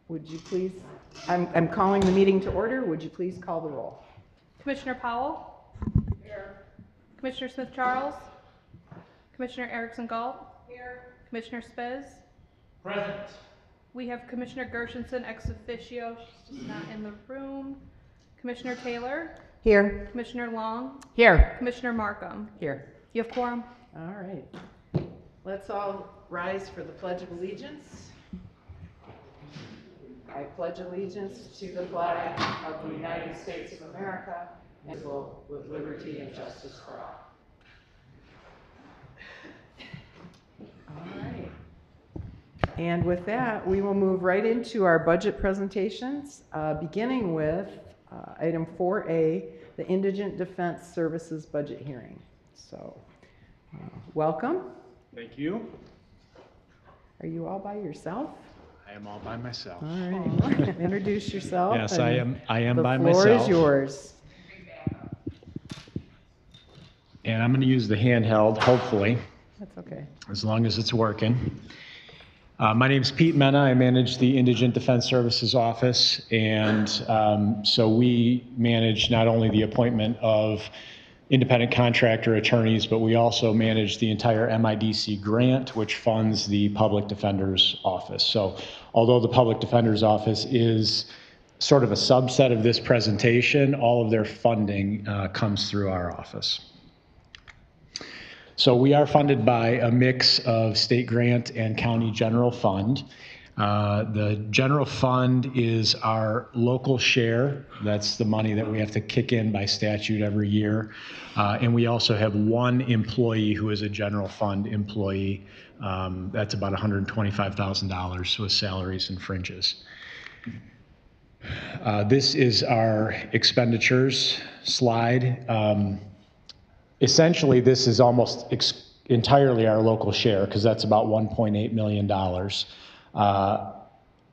Would you please, I'm calling the meeting to order. Would you please call the roll? Commissioner Powell? Here. Commissioner Smith-Charles? Commissioner Erickson Galt? Here. Commissioner Spiz? Present. We have Commissioner Gershenson ex officio, she's just not in the room. Commissioner Taylor? Here. Commissioner Long? Here. Commissioner Markham? Here. You have quorum? All right. Let's all rise for the Pledge of Allegiance. I pledge allegiance to the flag of the United States of America and with liberty and justice for all. All right. And with that, we will move right into our budget presentations, beginning with item 4A, the Indigent Defense Services Budget Hearing. So, welcome. Thank you. Are you all by yourself? I am all by myself. All right. Introduce yourself. Yes, I am by myself. The floor is yours. And I'm going to use the handheld, hopefully, That's okay. as long as it's working. My name is Pete Mena. I manage the Indigent Defense Services Office, and so we manage not only the appointment of independent contractor attorneys, but we also manage the entire MIDC grant, which funds the Public Defender's Office. So although the Public Defender's Office is sort of a subset of this presentation, all of their funding comes through our office. So we are funded by a mix of state grant and county general fund. The general fund is our local share. That's the money that we have to kick in by statute every year. And we also have one employee who is a general fund employee. That's about $125,000 with salaries and fringes. This is our expenditures slide. Essentially, this is almost entirely our local share because that's about $1.8 million.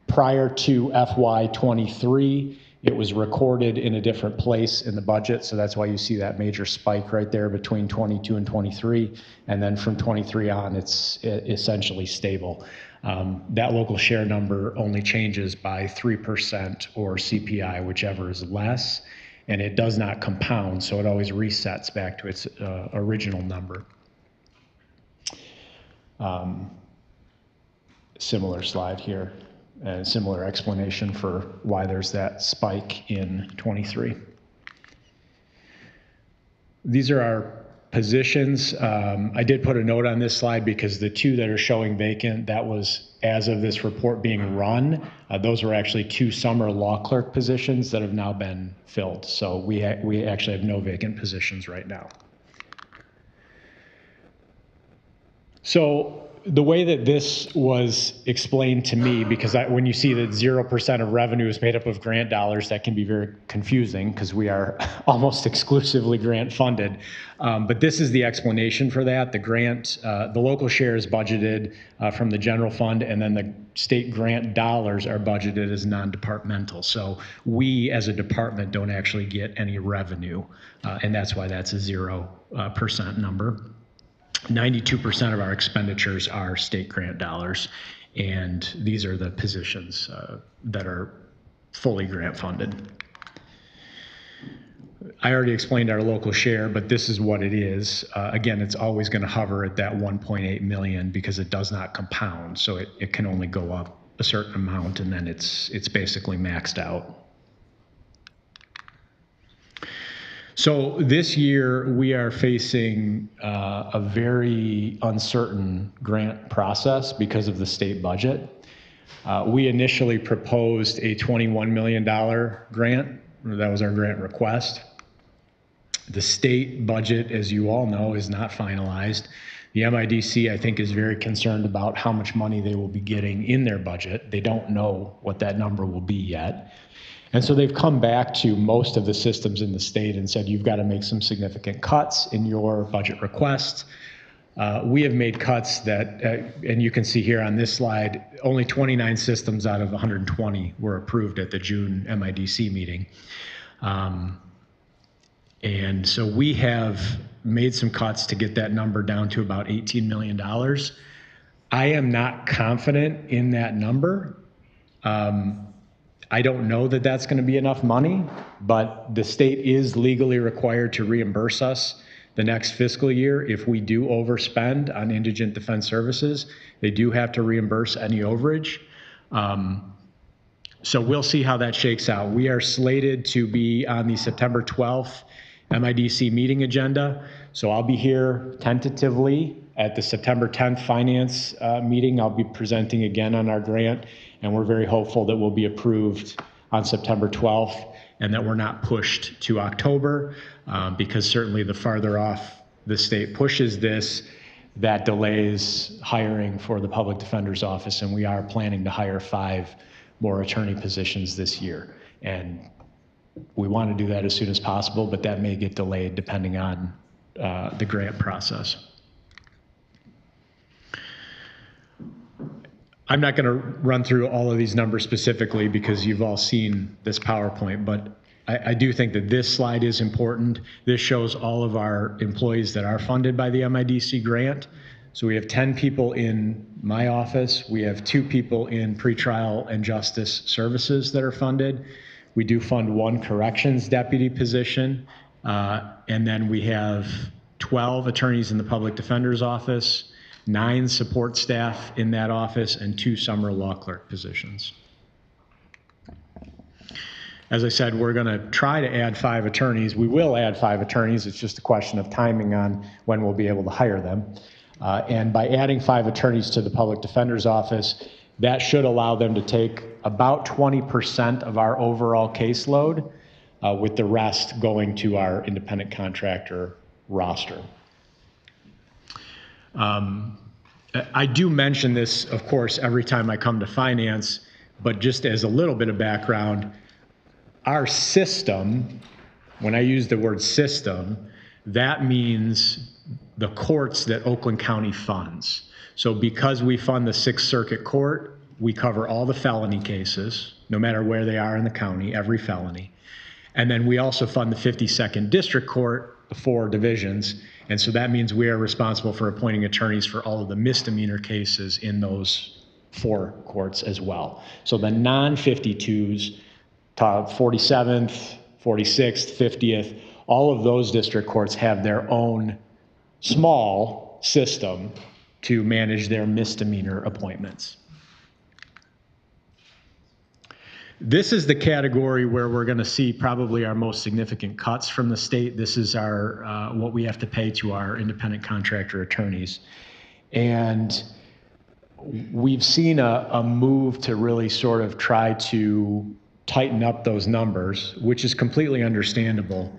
Prior to FY23, it was recorded in a different place in the budget, so that's why you see that major spike right there between 22 and 23, and then from 23 on, it's essentially stable. That local share number only changes by 3% or CPI, whichever is less, and it does not compound, so it always resets back to its original number. Similar slide here, and similar explanation for why there's that spike in 23. These are our positions. I did put a note on this slide because the two that are showing vacant, that was as of this report being run. Those were actually two summer law clerk positions that have now been filled. So we actually have no vacant positions right now. So the way that this was explained to me, because when you see that 0% of revenue is made up of grant dollars, that can be very confusing because we are almost exclusively grant funded. But this is the explanation for that. The grant, the local share is budgeted from the general fund, and then the state grant dollars are budgeted as non-departmental. So we as a department don't actually get any revenue, and that's why that's a 0% number. 92% of our expenditures are state grant dollars, and these are the positions that are fully grant funded. I already explained our local share, but this is what it is. Again, it's always going to hover at that 1.8 million because it does not compound, so it can only go up a certain amount, and then it's basically maxed out. So this year we are facing a very uncertain grant process because of the state budget. We initially proposed a $21 million grant. That was our grant request. The state budget, as you all know, is not finalized. The MIDC, I think, is very concerned about how much money they will be getting in their budget. They don't know what that number will be yet. And so they've come back to most of the systems in the state and said, you've got to make some significant cuts in your budget request. We have made cuts that, and you can see here on this slide, only 29 systems out of 120 were approved at the June MIDC meeting. And so we have made some cuts to get that number down to about $18 million. I am not confident in that number. I don't know that that's going to be enough money, but the state is legally required to reimburse us the next fiscal year if we do overspend on indigent defense services. They do have to reimburse any overage. So we'll see how that shakes out. We are slated to be on the September 12th MIDC meeting agenda. So I'll be here tentatively at the September 10th finance meeting. I'll be presenting again on our grant, and we're very hopeful that we'll be approved on September 12th and that we're not pushed to October, because certainly the farther off the state pushes this, that delays hiring for the public defender's office, and we are planning to hire 5 more attorney positions this year. And we want to do that as soon as possible, but that may get delayed depending on the grant process. I'm not going to run through all of these numbers specifically because you've all seen this PowerPoint, but I do think that this slide is important. This shows all of our employees that are funded by the MIDC grant. So we have 10 people in my office. We have 2 people in pretrial and justice services that are funded. We do fund 1 corrections deputy position. And then we have 12 attorneys in the public defender's office, 9 support staff in that office, and 2 summer law clerk positions. As I said, we're going to try to add 5 attorneys. We will add 5 attorneys. It's just a question of timing on when we'll be able to hire them. And by adding 5 attorneys to the public defender's office, that should allow them to take about 20% of our overall caseload, with the rest going to our independent contractor roster. I do mention this, of course, every time I come to finance, but just as a little bit of background, our system, when I use the word system, that means the courts that Oakland County funds. So because we fund the 6th Circuit Court, we cover all the felony cases, no matter where they are in the county, every felony. And then we also fund the 52nd District Court, the 4 divisions. And so that means we are responsible for appointing attorneys for all of the misdemeanor cases in those 4 courts as well. So the non-52s, 47th, 46th, 50th, all of those district courts have their own small system to manage their misdemeanor appointments. This is the category where we're going to see probably our most significant cuts from the state. This is our what we have to pay to our independent contractor attorneys. And we've seen a move to really sort of try to tighten up those numbers, which is completely understandable.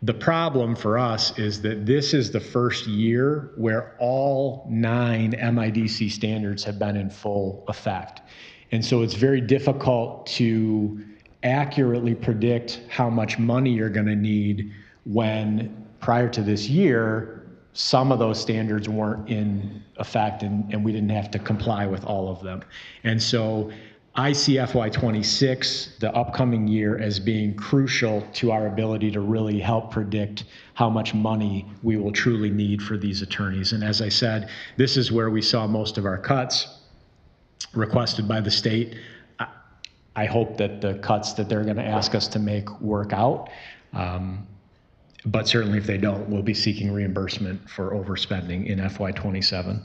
The problem for us is that this is the first year where all 9 MIDC standards have been in full effect. And so it's very difficult to accurately predict how much money you're going to need when, prior to this year, some of those standards weren't in effect and we didn't have to comply with all of them. And so I see FY26, the upcoming year, as being crucial to our ability to really help predict how much money we will truly need for these attorneys. And as I said, this is where we saw most of our cuts requested by the state. I hope that the cuts that they're going to ask us to make work out. But certainly if they don't, we'll be seeking reimbursement for overspending in FY27.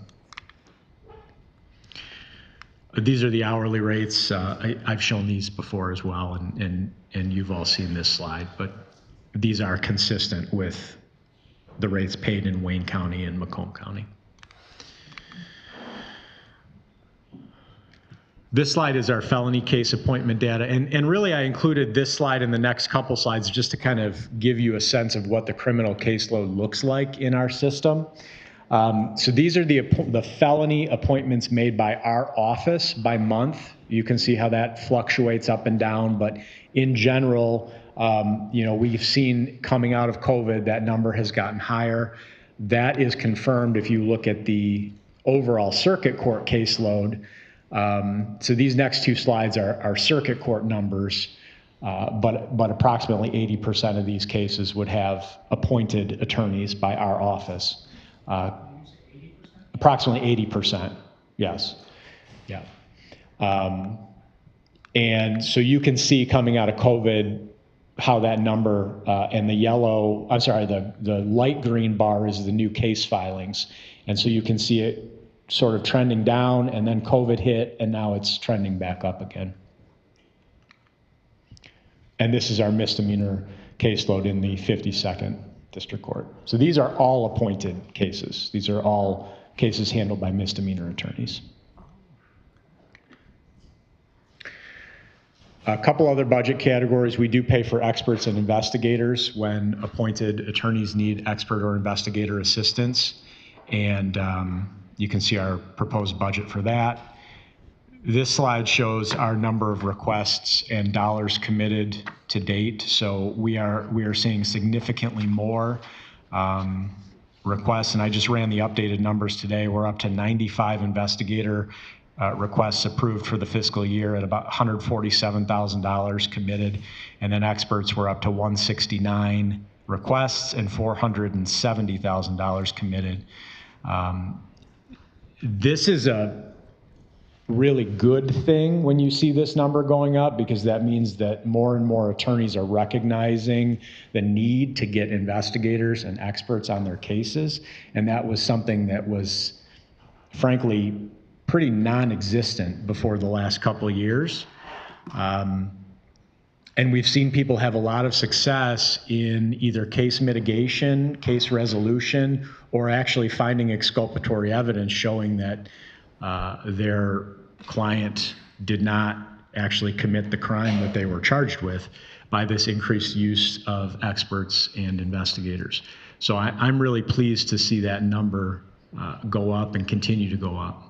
These are the hourly rates. I've shown these before as well, and you've all seen this slide, but these are consistent with the rates paid in Wayne County and Macomb County. This slide is our felony case appointment data, and really I included this slide in the next couple slides just to kind of give you a sense of what the criminal caseload looks like in our system. So these are the felony appointments made by our office by month. You can see how that fluctuates up and down, but in general, we've seen coming out of COVID, that number has gotten higher. That is confirmed if you look at the overall circuit court caseload. So these next 2 slides are circuit court numbers, but approximately 80% of these cases would have appointed attorneys by our office. Approximately 80%, yes. Yeah. And so you can see coming out of COVID how that number and the yellow, I'm sorry, the light green bar is the new case filings. And so you can see it sort of trending down, and then COVID hit, and now it's trending back up again. And this is our misdemeanor caseload in the 52nd District Court. So these are all appointed cases. These are all cases handled by misdemeanor attorneys. A couple other budget categories. We do pay for experts and investigators when appointed attorneys need expert or investigator assistance. And you can see our proposed budget for that. This slide shows our number of requests and dollars committed to date. So we are seeing significantly more requests, and I just ran the updated numbers today. We're up to 95 investigator requests approved for the fiscal year at about $147,000 committed, and then experts were up to 169 requests and $470,000 committed. This is a really good thing when you see this number going up, because that means that more and more attorneys are recognizing the need to get investigators and experts on their cases. And that was something that was, frankly, pretty non-existent before the last couple of years. And we've seen people have a lot of success in either case mitigation, case resolution, or actually finding exculpatory evidence showing that their client did not actually commit the crime that they were charged with by this increased use of experts and investigators. So I'm really pleased to see that number go up and continue to go up.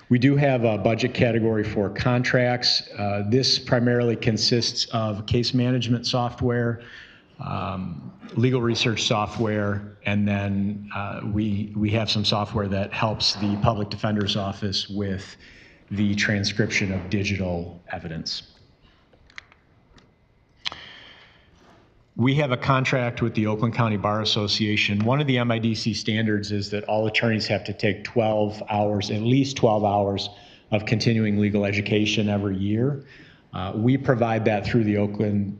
We do have a budget category for contracts. This primarily consists of case management software, legal research software, and then we have some software that helps the public defender's office with the transcription of digital evidence. We have a contract with the Oakland County Bar Association. One of the MIDC standards is that all attorneys have to take 12 hours, at least 12 hours of continuing legal education every year. We provide that through the Oakland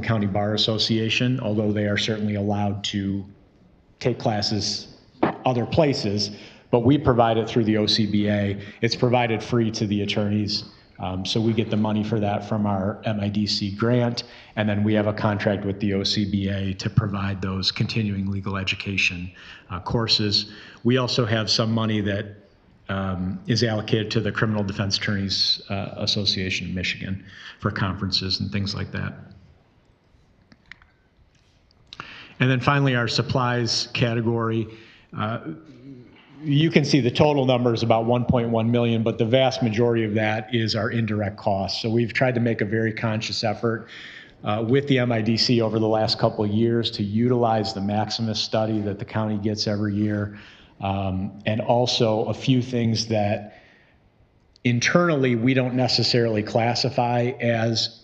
County Bar Association, although they are certainly allowed to take classes other places, but we provide it through the OCBA. It's provided free to the attorneys. So we get the money for that from our MIDC grant, and then we have a contract with the OCBA to provide those continuing legal education courses. We also have some money that is allocated to the Criminal Defense Attorneys Association of Michigan for conferences and things like that. And then finally, our supplies category. You can see the total number is about 1.1 million, but the vast majority of that is our indirect costs. So we've tried to make a very conscious effort with the MIDC over the last couple of years to utilize the Maximus study that the county gets every year, and also a few things that internally we don't necessarily classify as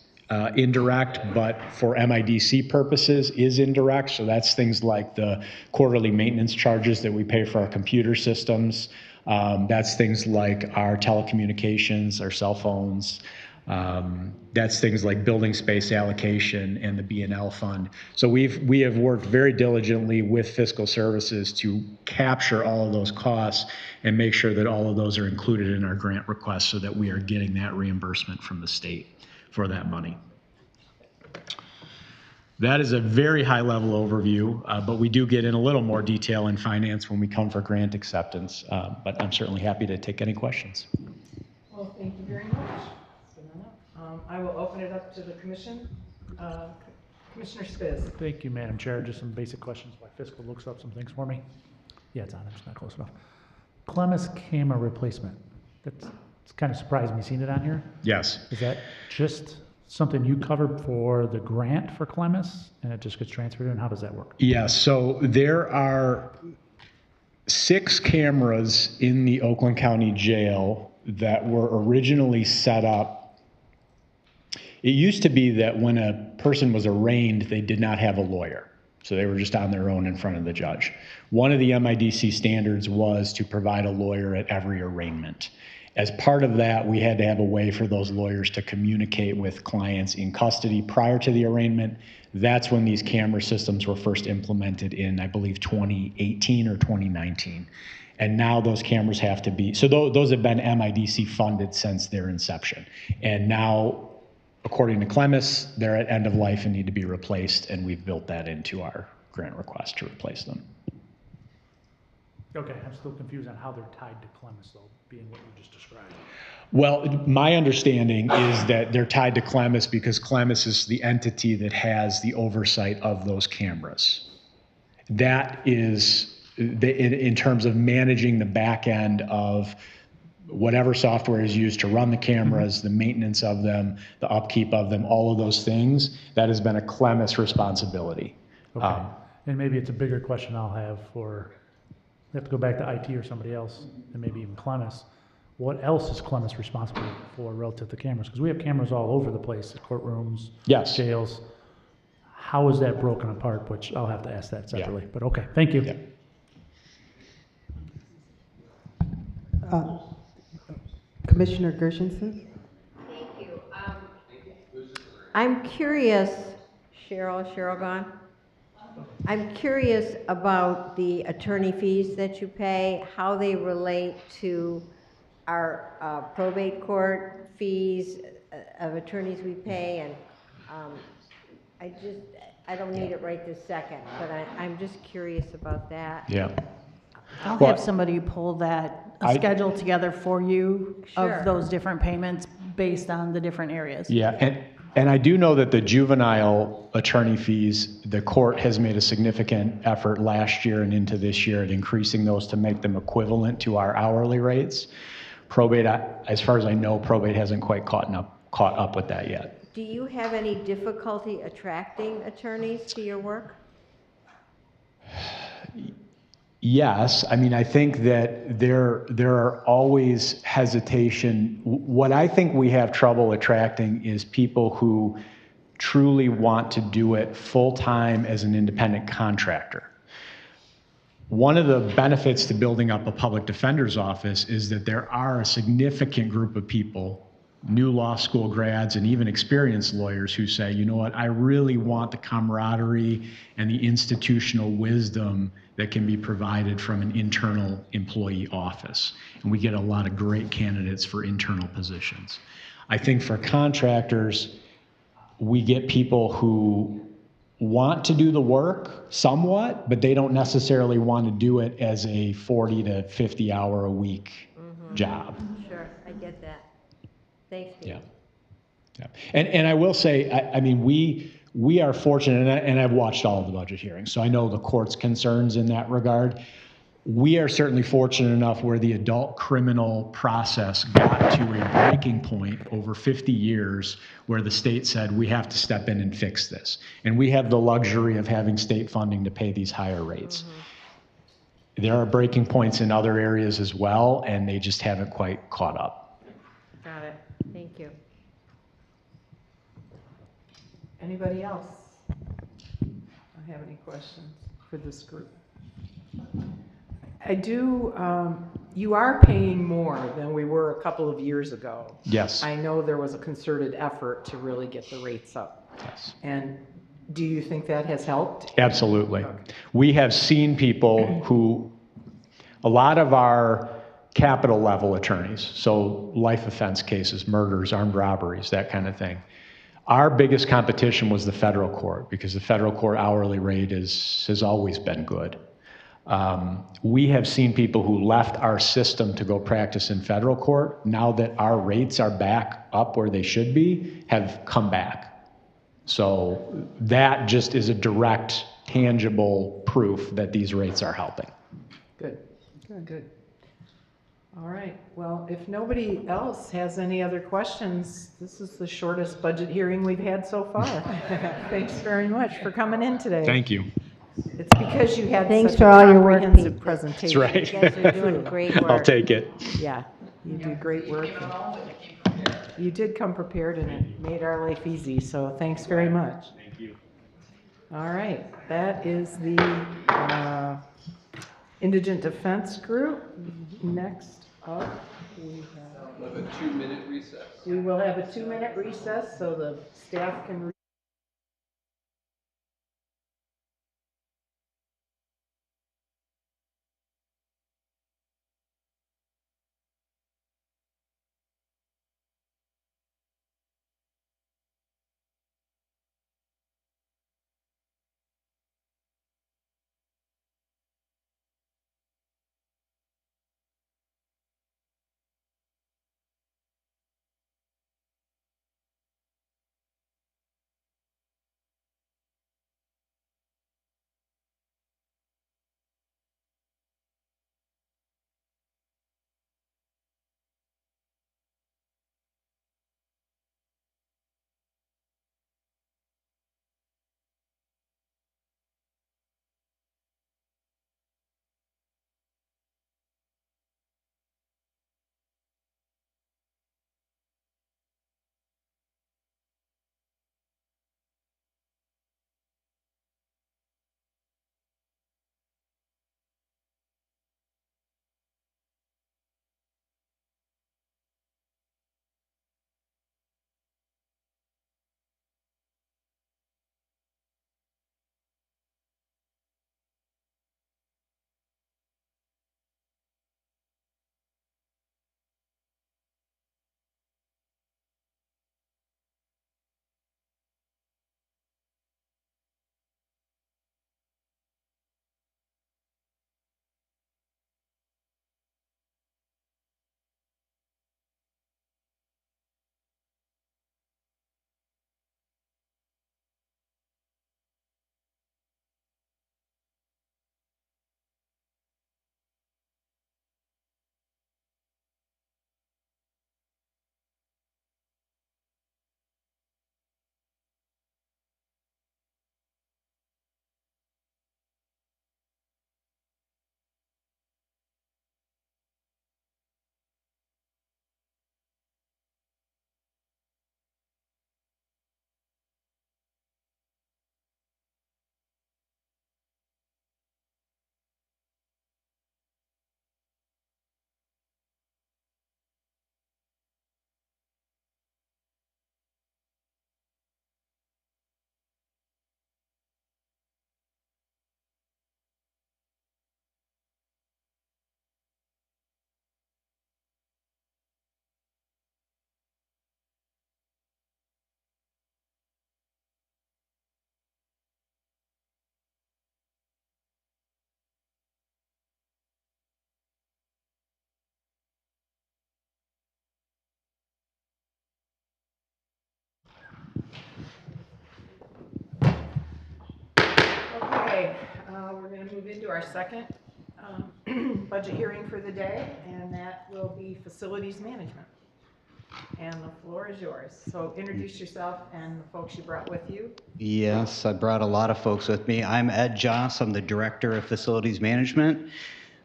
indirect, but for MIDC purposes is indirect. So that's things like the quarterly maintenance charges that we pay for our computer systems. That's things like our telecommunications, our cell phones. That's things like building space allocation and the B&L fund. So we have worked very diligently with fiscal services to capture all of those costs and make sure that all of those are included in our grant requests so that we are getting that reimbursement from the state for that money. That is a very high-level overview, but we do get in a little more detail in finance when we come for grant acceptance, but I'm certainly happy to take any questions. Well, thank you very much. I will open it up to the commission. Commissioner Spiz. Thank you, Madam Chair. Just some basic questions while fiscal looks up some things for me. Yeah, it's on. It's not close enough. Clemis camera replacement. It's kind of surprised me seeing it on here. Yes. Is that just something you covered for the grant for Clemis, and it just gets transferred in? How does that work? Yes. So there are 6 cameras in the Oakland County Jail that were originally set up. It used to be that when a person was arraigned, they did not have a lawyer. So they were just on their own in front of the judge. One of the MIDC standards was to provide a lawyer at every arraignment. As part of that, we had to have a way for those lawyers to communicate with clients in custody prior to the arraignment. That's when these camera systems were first implemented in, I believe, 2018 or 2019. And now those cameras have to be, so those have been MIDC funded since their inception. And now, according to Clemis, they're at end of life and need to be replaced, and we've built that into our grant request to replace them. Okay, I'm still confused on how they're tied to Clemis, though, being what you just described. Well, my understanding is that they're tied to Clemis because Clemis is the entity that has the oversight of those cameras. That is, in terms of managing the back end of whatever software is used to run the cameras, the maintenance of them, the upkeep of them, all of those things, that has been a Clemis responsibility. Okay, and maybe it's a bigger question I'll have for, we have to go back to IT or somebody else, and maybe even Clemis. What else is Clemis responsible for relative to cameras? Because we have cameras all over the place, the courtrooms, Yes. jails. How is that broken apart? Which I'll have to ask that separately, but okay, thank you. Yeah. Commissioner Gershenson? Thank you. I'm curious, Cheryl gone? I'm curious about the attorney fees that you pay, how they relate to our probate court fees of attorneys we pay, and I don't need it right this second, but I'm just curious about that. Yeah. I'll Well, have somebody pull that I- schedule together for you Sure. of those different payments based on the different areas. Yeah, and I do know that the juvenile attorney fees, the court has made a significant effort last year and into this year at increasing those to make them equivalent to our hourly rates. Probate, as far as I know, probate hasn't quite caught up with that yet. Do you have any difficulty attracting attorneys to your work? Yes, I mean, I think that there are always hesitation. What I think we have trouble attracting is people who truly want to do it full-time as an independent contractor. One of the benefits to building up a public defender's office is that there are a significant group of people, new law school grads and even experienced lawyers, who say, you know what, I really want the camaraderie and the institutional wisdom that can be provided from an internal employee office. And we get a lot of great candidates for internal positions. I think for contractors, we get people who want to do the work somewhat, but they don't necessarily want to do it as a 40 to 50 hour a week job. Sure, I get that. Thanks, Steve. Yeah. And I will say, I mean, we are fortunate, and I've watched all of the budget hearings, so I know the court's concerns in that regard. We are certainly fortunate enough where the adult criminal process got to a breaking point over 50 years where the state said, we have to step in and fix this. And we have the luxury of having state funding to pay these higher rates. There are breaking points in other areas as well, and they just haven't quite caught up. Got it. Thank you. Anybody else? I have any questions for this group? I do, you are paying more than we were a couple of years ago. Yes. I know there was a concerted effort to really get the rates up. Yes. And do you think that has helped? Absolutely. We have seen people who, a lot of our capital level attorneys, so life offense cases, murders, armed robberies, that kind of thing. Our biggest competition was the federal court because the federal court hourly rate has always been good. We have seen people who left our system to go practice in federal court, now that our rates are back up where they should be, have come back. So that just is a direct, tangible proof that these rates are helping. Good, good. All right, well, if nobody else has any other questions, this is the shortest budget hearing we've had so far. Thanks very much for coming in today. Thank you. It's because you had Thanks such a for all your work, comprehensive Pete. presentation. That's right. You guys are doing great work. I'll take it. Yeah, you do great work. You did come prepared and it made our life easy, so thanks very much. Thank you. All right, that is the Indigent Defense Group. Next up, we We'll have a 2-minute recess. we will have a 2-minute recess so the staff can. Okay, we're going to move into our second budget hearing for the day, and that will be facilities management. And the floor is yours. So introduce yourself and the folks you brought with you. Yes, I brought a lot of folks with me. I'm Ed Joss. I'm the Director of Facilities Management.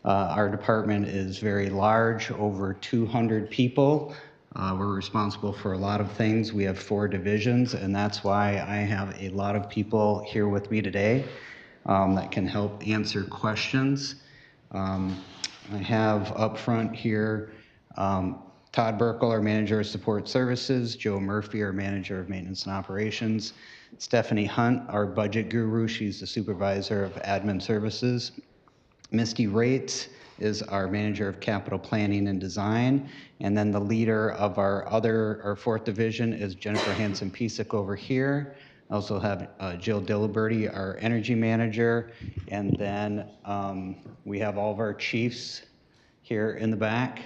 Our department is very large, over 200 people. We're responsible for a lot of things. We have 4 divisions, and that's why I have a lot of people here with me today that can help answer questions. I have up front here Todd Burkle, our Manager of Support Services, Joe Murphy, our Manager of Maintenance and Operations, Stephanie Hunt, our Budget Guru, she's the Supervisor of Admin Services, Misty Rates is our Manager of Capital Planning and Design, and then the leader of our 4th division is Jennifer Hansen-Pisak over here. I also have Jill Diliberti, our Energy Manager, and then we have all of our chiefs here in the back,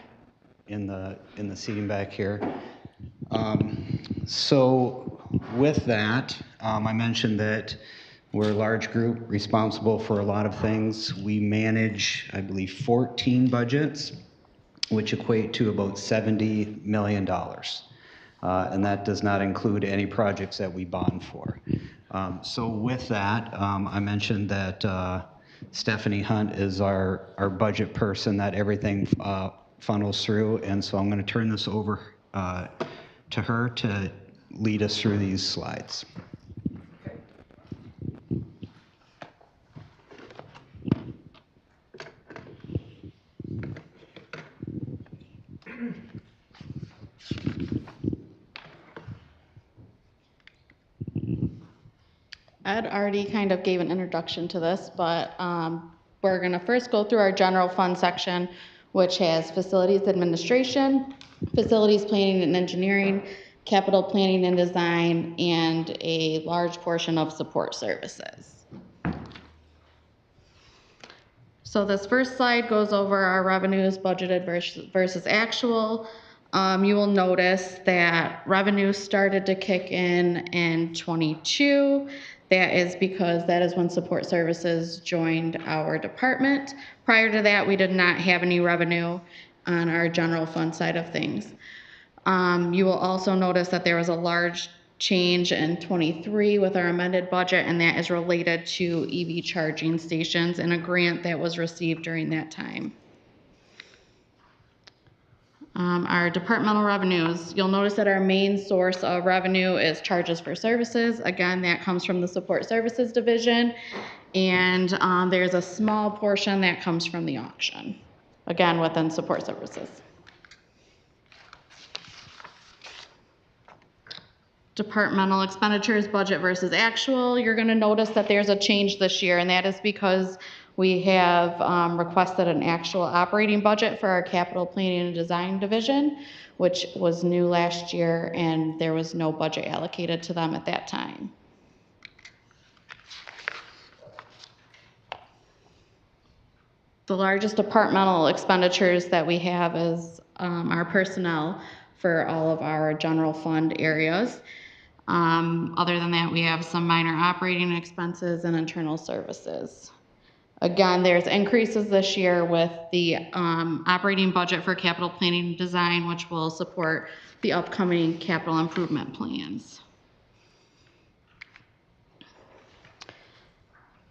in the seating back here. So with that, I mentioned that we're a large group responsible for a lot of things. We manage, I believe, 14 budgets, which equate to about $70 million. And that does not include any projects that we bond for. So with that, I mentioned that Stephanie Hunt is our budget person that everything funnels through, and so I'm going to turn this over to her to lead us through these slides. Ed already kind of gave an introduction to this, but we're going to first go through our general fund section, which has facilities administration, facilities planning and engineering, capital planning and design, and a large portion of support services. So this first slide goes over our revenues budgeted versus actual. You will notice that revenue started to kick in 22. That is because that is when support services joined our department. Prior to that, we did not have any revenue on our general fund side of things. You will also notice that there was a large change in 23 with our amended budget, and that is related to EV charging stations and a grant that was received during that time. Our departmental revenues, you'll notice that our main source of revenue is charges for services. Again, that comes from the support services division, and there's a small portion that comes from the auction, again, within support services. Departmental expenditures, budget versus actual, you're going to notice that there's a change this year, and that is because we have requested an actual operating budget for our capital planning and design division, which was new last year, and there was no budget allocated to them at that time. The largest departmental expenditures that we have is our personnel for all of our general fund areas. Other than that, we have some minor operating expenses and internal services. Again, there's increases this year with the operating budget for capital planning and design, which will support the upcoming capital improvement plans.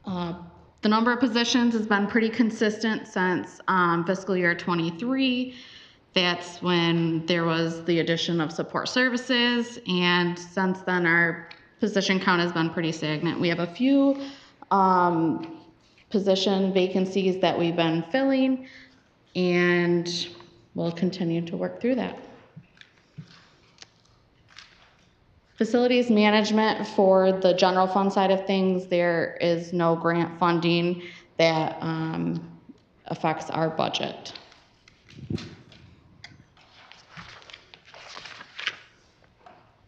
The number of positions has been pretty consistent since fiscal year 23. That's when there was the addition of support services, and since then our position count has been pretty stagnant. We have a few position vacancies that we've been filling, and we'll continue to work through that. Facilities management, for the general fund side of things, there is no grant funding that affects our budget.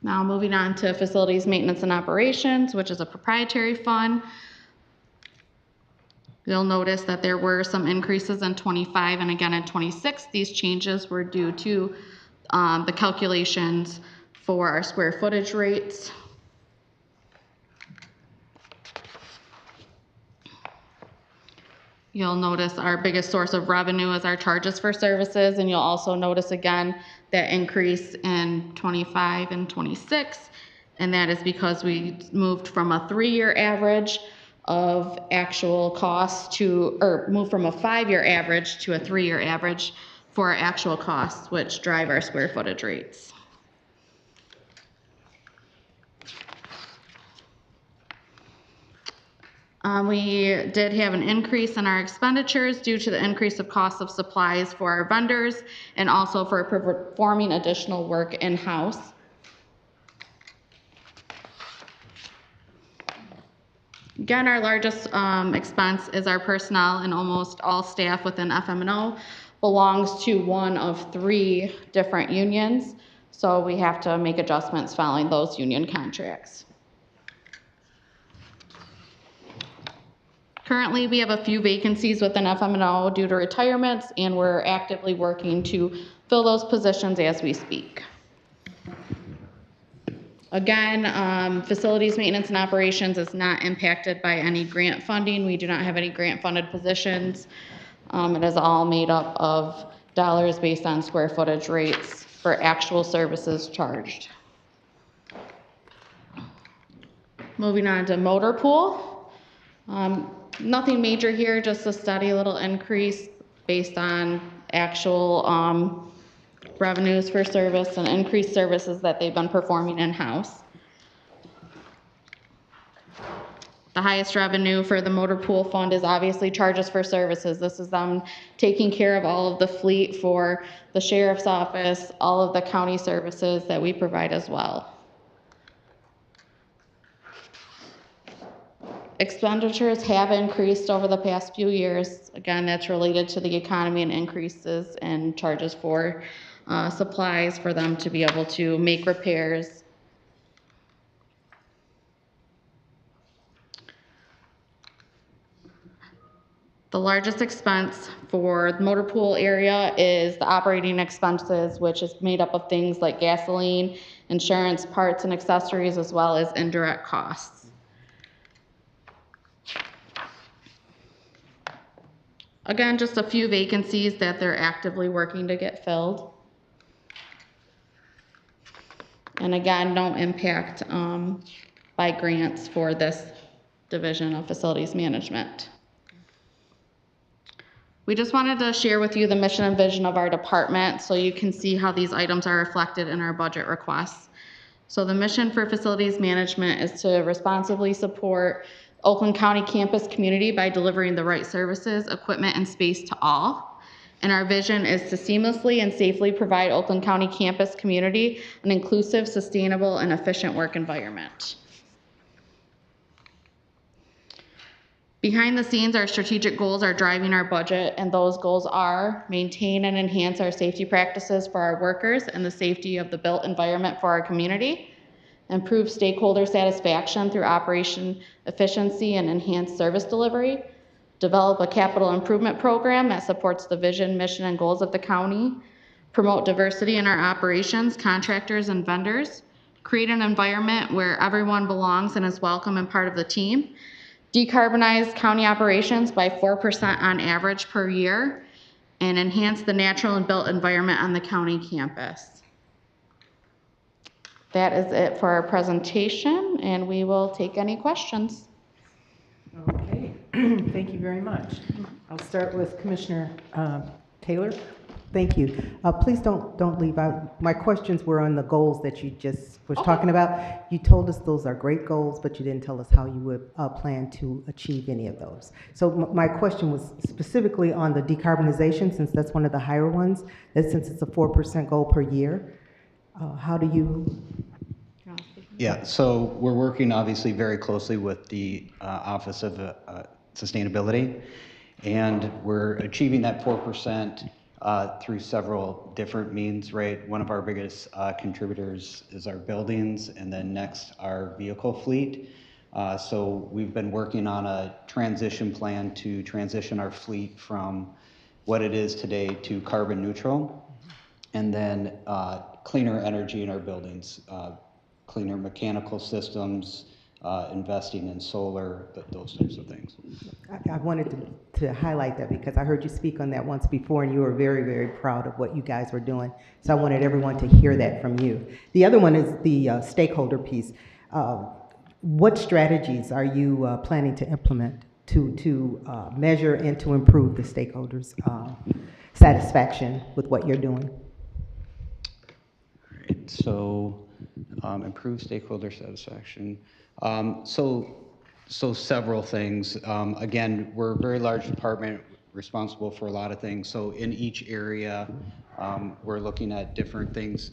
Now moving on to facilities maintenance and operations, which is a proprietary fund. You'll notice that there were some increases in 25 and again in 26. These changes were due to the calculations for our square footage rates. You'll notice our biggest source of revenue is our charges for services, and you'll also notice again that increase in 25 and 26, and that is because we moved from a 3-year average of actual costs to, or moved from a 5-year average to a 3-year average for our actual costs, which drive our square footage rates. We did have an increase in our expenditures due to the increase of cost of supplies for our vendors and also for performing additional work in-house. Again, our largest expense is our personnel, and almost all staff within FM&O belongs to one of 3 different unions, so we have to make adjustments following those union contracts. Currently, we have a few vacancies within FM&O due to retirements, and we're actively working to fill those positions as we speak. Again, facilities maintenance and operations is not impacted by any grant funding. We do not have any grant funded positions. It is all made up of dollars based on square footage rates for actual services charged. Moving on to motor pool. Nothing major here, just a steady little increase based on actual revenues for service and increased services that they've been performing in-house. The highest revenue for the motor pool fund is obviously charges for services. This is them taking care of all of the fleet for the sheriff's office, all of the county services that we provide as well. Expenditures have increased over the past few years. Again, that's related to the economy and increases in charges for supplies for them to be able to make repairs. The largest expense for the motor pool area is the operating expenses, which is made up of things like gasoline, insurance, parts and accessories, as well as indirect costs. Again, just a few vacancies that they're actively working to get filled. And again, no impact by grants for this division of facilities management. We just wanted to share with you the mission and vision of our department so you can see how these items are reflected in our budget requests. So the mission for facilities management is to responsibly support Oakland County campus community by delivering the right services, equipment, and space to all. And our vision is to seamlessly and safely provide Oakland County campus community an inclusive, sustainable, and efficient work environment. Behind the scenes, our strategic goals are driving our budget, and those goals are maintain and enhance our safety practices for our workers and the safety of the built environment for our community, improve stakeholder satisfaction through operation efficiency and enhanced service delivery, develop a capital improvement program that supports the vision, mission, and goals of the county, promote diversity in our operations, contractors, and vendors, create an environment where everyone belongs and is welcome and part of the team, decarbonize county operations by 4% on average per year, and enhance the natural and built environment on the county campus. That is it for our presentation, and we will take any questions. Okay, thank you very much. I'll start with Commissioner Taylor. Thank you. Please don't leave out. My questions were on the goals that you just was talking about. You told us those are great goals, but you didn't tell us how you would plan to achieve any of those. So my question was specifically on the decarbonization, since that's one of the higher ones, that since it's a 4% goal per year, how do you? Yeah, so we're working obviously very closely with the Office of Sustainability, and we're achieving that 4% through several different means, right? One of our biggest contributors is our buildings, and then next our vehicle fleet. So we've been working on a transition plan to transition our fleet from what it is today to carbon neutral, and then cleaner energy in our buildings, cleaner mechanical systems, investing in solar, those types of things. I wanted to highlight that because I heard you speak on that once before, and you were very, very proud of what you guys were doing. So I wanted everyone to hear that from you. The other one is the stakeholder piece. What strategies are you planning to implement to measure and to improve the stakeholders' satisfaction with what you're doing? All right, so improve stakeholder satisfaction. So several things. Again, we're a very large department responsible for a lot of things. So in each area, we're looking at different things.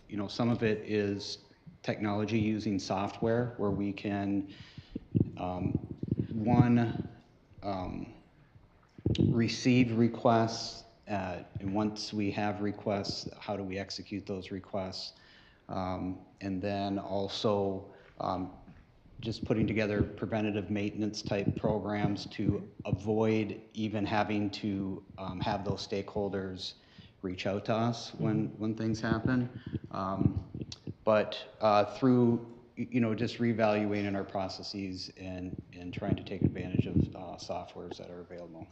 You know, some of it is technology using software where we can, receive requests, and once we have requests, how do we execute those requests? And then also just putting together preventative maintenance type programs to avoid even having to have those stakeholders reach out to us when things happen. But through, you know, just reevaluating our processes and trying to take advantage of softwares that are available.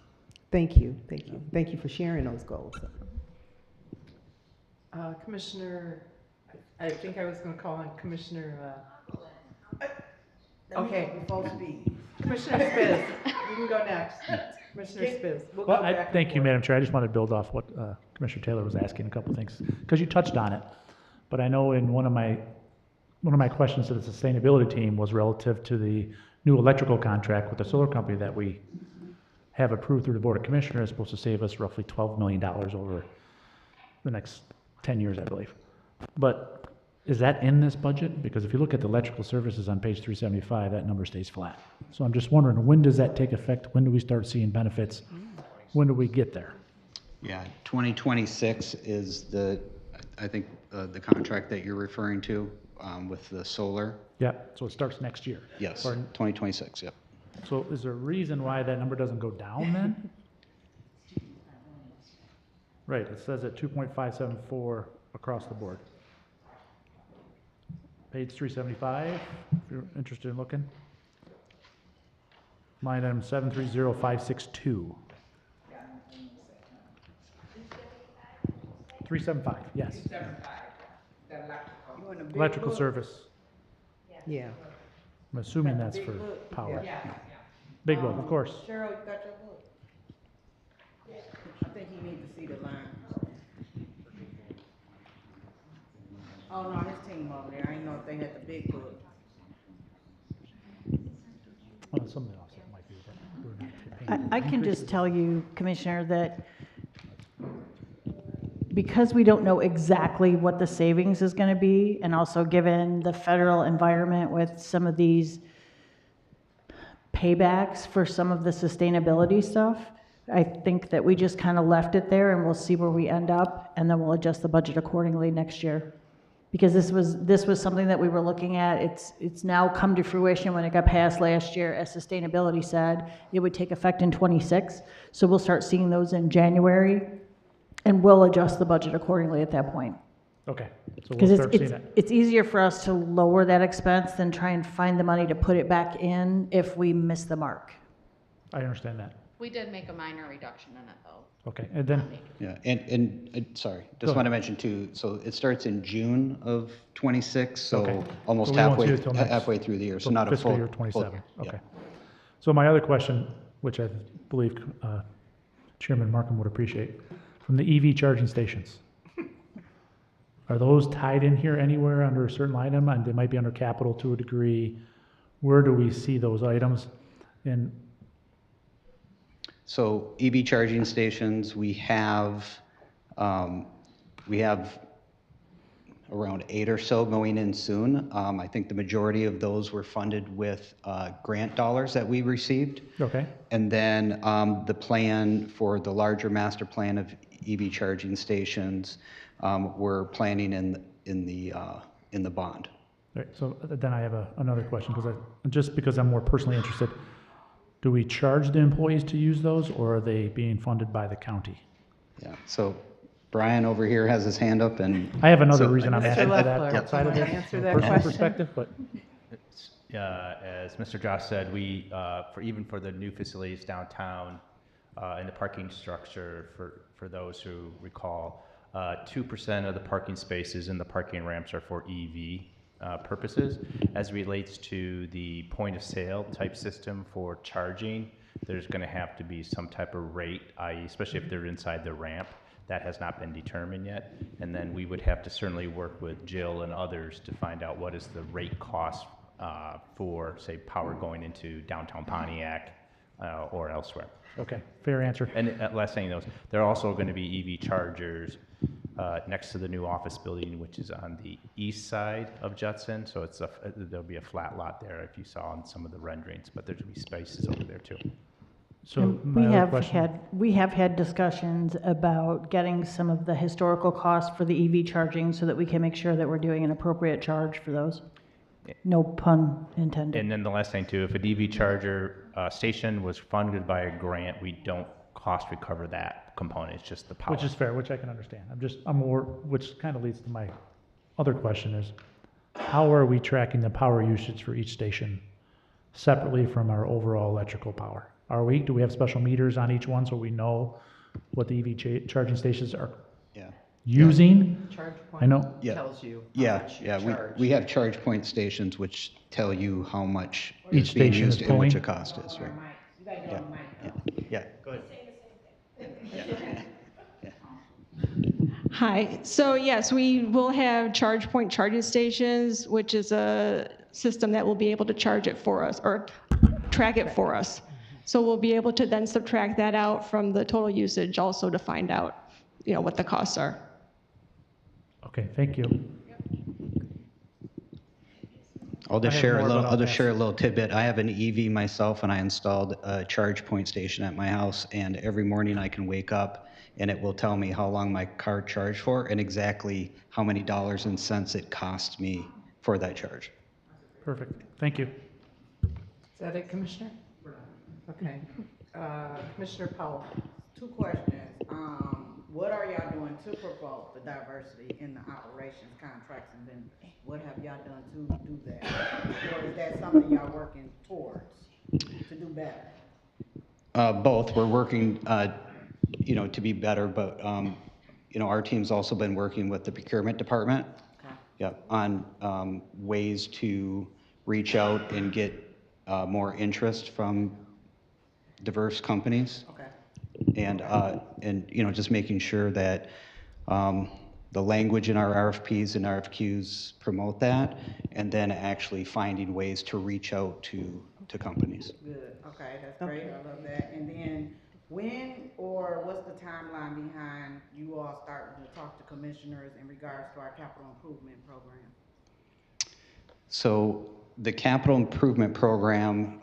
Thank you, thank you. Thank you for sharing those goals. Commissioner, I think I was going to call on Commissioner. Okay. Commissioner Spiz, you can go next. Commissioner Spitz, we'll Well, go back and thank you, forth. Madam Chair. I just wanted to build off what Commissioner Taylor was asking, a couple things, because you touched on it. But I know in one of my questions to the sustainability team was relative to the new electrical contract with the solar company that we have approved through the Board of Commissioners, supposed to save us roughly $12 million over the next 10 years, I believe. But is that in this budget? Because if you look at the electrical services on page 375, that number stays flat. So I'm just wondering, when does that take effect? When do we start seeing benefits? When do we get there? Yeah, 2026 is I think, the contract that you're referring to with the solar. Yeah, so it starts next year. Yes, Or- 2026, yep. So is there a reason why that number doesn't go down then? Right, it says at 2.574 across the board. Page 375, if you're interested in looking. Line item 730562. 375, yes. Electrical service. Yeah. I'm assuming that's for power. Big book, of course. Cheryl, you got your book? I think you need to see the line. Oh, no, his team over there, I didn't know if they had the big book. Well, something else that might be, but we're not paying. I can just tell you, Commissioner, that because we don't know exactly what the savings is going to be, and also given the federal environment with some of these paybacks for some of the sustainability stuff, I think that we just kind of left it there and we'll see where we end up, and then we'll adjust the budget accordingly next year. Because this was something that we were looking at. It's now come to fruition when it got passed last year. As sustainability said, it would take effect in '26. So we'll start seeing those in January, and we'll adjust the budget accordingly at that point. Okay, so Because we'll start seeing it. it's easier for us to lower that expense than try and find the money to put it back in if we miss the mark. I understand that. We did make a minor reduction in it, though. Okay, and then, Yeah, and sorry, Go just want to ahead. mention too, so it starts in June of '26, Okay. so almost So we won't see it till next- halfway through the year, so not a fiscal full. year full 27, year. Yeah. okay. So my other question, which I believe Chairman Markham would appreciate, from the EV charging stations. Are those tied in here anywhere under a certain item? And they might be under capital to a degree. Where do we see those items? And So EV charging stations, we have around 8 or so going in soon. I think the majority of those were funded with grant dollars that we received. okay, And then the plan for the larger master plan of EV charging stations, we're planning in the bond. all right, so then I have another question, just because I'm more personally interested. Do we charge the employees to use those, or are they being funded by the county? Yeah, so Brian over here has his hand up, and I have another So- reason I'm Mr. asking for that Leffler, outside of you this, wanna answer from a that personal question? perspective, but As Mr. Josh said, we, for the new facilities downtown, in the parking structure, for those who recall, 2% of the parking spaces in the parking ramps are for EV purposes. As it relates to the point of sale type system for charging, there's going to have to be some type of rate, i.e., especially if they're inside the ramp. That has not been determined yet. And then we would have to certainly work with Jill and others to find out what is the rate cost for, say, power going into downtown Pontiac or elsewhere. okay, fair answer. And last thing, there are also going to be EV chargers next to the new office building, which is on the east side of Judson. So there'll be a flat lot there if you saw on some of the renderings, but there'll be spaces over there too. So And my other question, we have had discussions about getting some of the historical costs for the EV charging so that we can make sure that we're doing an appropriate charge for those. No pun intended. And then the last thing too, if an EV charger station was funded by a grant, we don't cost recover that component. It's just the power. which is fair, which I can understand. I'm more, which kind of leads to my other question is, how are we tracking the power usage for each station separately from our overall electrical power? Do we have special meters on each one so we know what the EV charging stations are Yeah. using? Charge I know. point Yeah. tells you how Yeah, much you yeah, charge. we have charge point stations which tell you how much Each is being station is used and what pulling? your cost is, right? You gotta get on the mic. Yeah, go Hi. So yes, we will have charge point charging stations, which is a system that will be able to charge it for us or track it for us. So we'll be able to then subtract that out from the total usage also to find out, what the costs are. Okay, thank you. I'll just I have share a more, little. but I'll I'll just pass. share a little tidbit. I have an EV myself, and I installed a charge point station at my house. And every morning I can wake up, and it will tell me how long my car charged for, and exactly how many dollars and cents it cost me for that charge. Perfect, thank you. Is that it, Commissioner? Okay. Commissioner Powell? 2 questions. What are y'all doing to promote the diversity in the operations contracts, and then what have y'all done to do that? Or is that something y'all working towards to do better? Both. We're working, to be better, but, our team's also been working with the procurement department. Okay. Yep, on ways to reach out and get more interest from diverse companies. Okay. And just making sure that the language in our RFPs and RFQs promote that, and then actually finding ways to reach out to companies. Good. Okay, that's great. I love that. And then when or what's the timeline behind you all starting to talk to commissioners in regards to our capital improvement program? So the capital improvement program,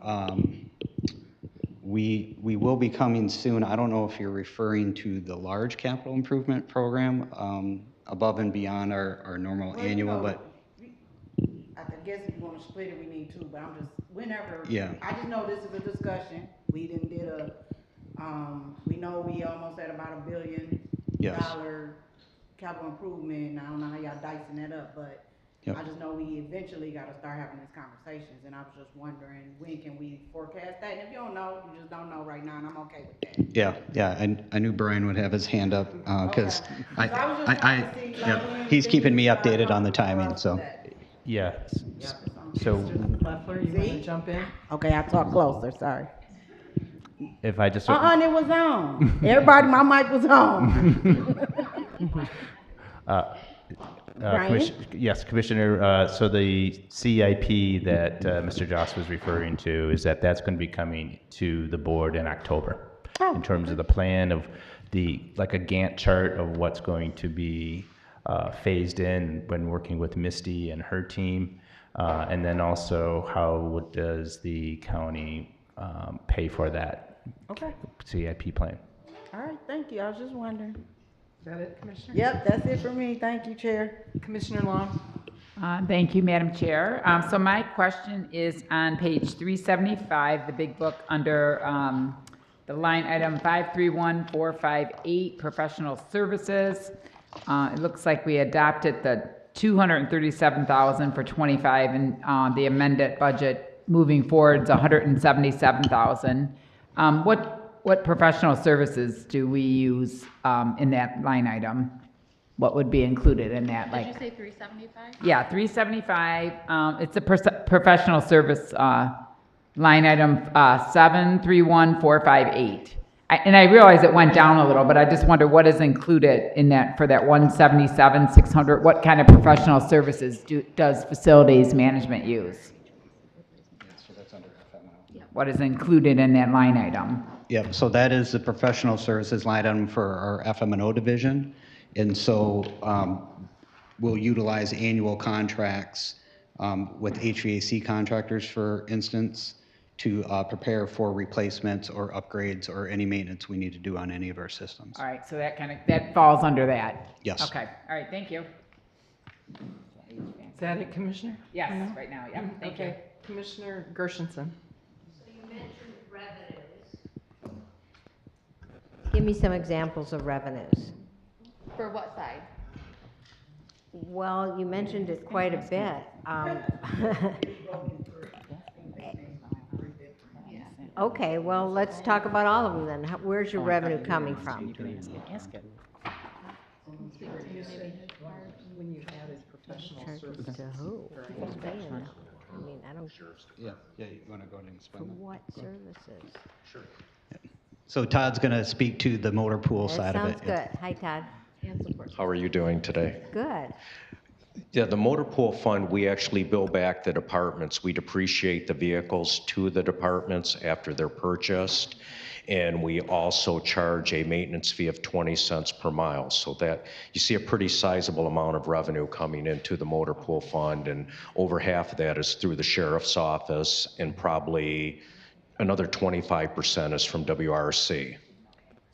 we will be coming soon. I don't know if you're referring to the large capital improvement program above and beyond our normal annual, but I guess if you want to split it, we need to, but I'm just, whenever. Yeah. I just know this is a discussion. We did we know we almost at about $1 billion Yes. capital improvement, and I don't know how y'all dicing that up, but Yep. I just know we eventually got to start having these conversations, and I was just wondering, when can we forecast that? And if you don't know, you just don't know right now, and I'm okay with that. Yeah, I knew Brian would have his hand up, because Okay. So I was just trying to see, like, when he's keeping me things start updated on the coming timing, for us so. that- Yeah. Yep. So Leffler, you want See? to jump in? Okay, I talk closer, sorry. if I just. It was on. Everybody, my mic was on. Brian? Yes, Commissioner, so the CIP that Mr. Joss was referring to is that's going to be coming to the board in October. In terms of the plan of like a Gantt chart of what's going to be phased in when working with Misty and her team. And then also how does the county pay for that Okay, CIP plan? all right, thank you, I was just wondering. Is that it, Commissioner? Yep, that's it for me, thank you, Chair. Commissioner Long? Thank you, Madam Chair. So my question is on page 375, the big book, under the line item 531458, professional services. It looks like we adopted the 237,000 for 25, and the amended budget moving forward is 177,000. What professional services do we use in that line item? What would be included in that? Did you say 375? Yeah, 375. It's a professional service line item 731458. And I realize it went down a little, but I just wonder what is included in that for that 177,600. What kind of professional services does facilities management use? So that's under FMO. What is included in that line item? Yep, so that is the professional services line item for our FM&O division. And so we'll utilize annual contracts with HVAC contractors, for instance, to prepare for replacements or upgrades or any maintenance we need to do on any of our systems. All right, so that falls under that? Yes. Okay, all right, thank you. Is that it, Commissioner? Yes, right now, yeah, thank you. Okay, Commissioner Gershenson. So you mentioned revenues. Give me some examples of revenues. For what side? Well, you mentioned it quite a bit. Okay, well, let's talk about all of them then. Where's your revenue coming from? When you added professional Charges services. to who? Who's paying them? I mean, I don't, Yeah, you want to go ahead and for explain that? what services? So Todd's going to speak to the motor pool That side of it. sounds good. Hi, Todd. And support How are you doing today? Good. Yeah, the motor pool fund, we actually bill back the departments. We depreciate the vehicles to the departments after they're purchased. And we also charge a maintenance fee of 20 cents per mile. So that you see a pretty sizable amount of revenue coming into the motor pool fund. And over half of that is through the sheriff's office, and probably another 25% is from WRC.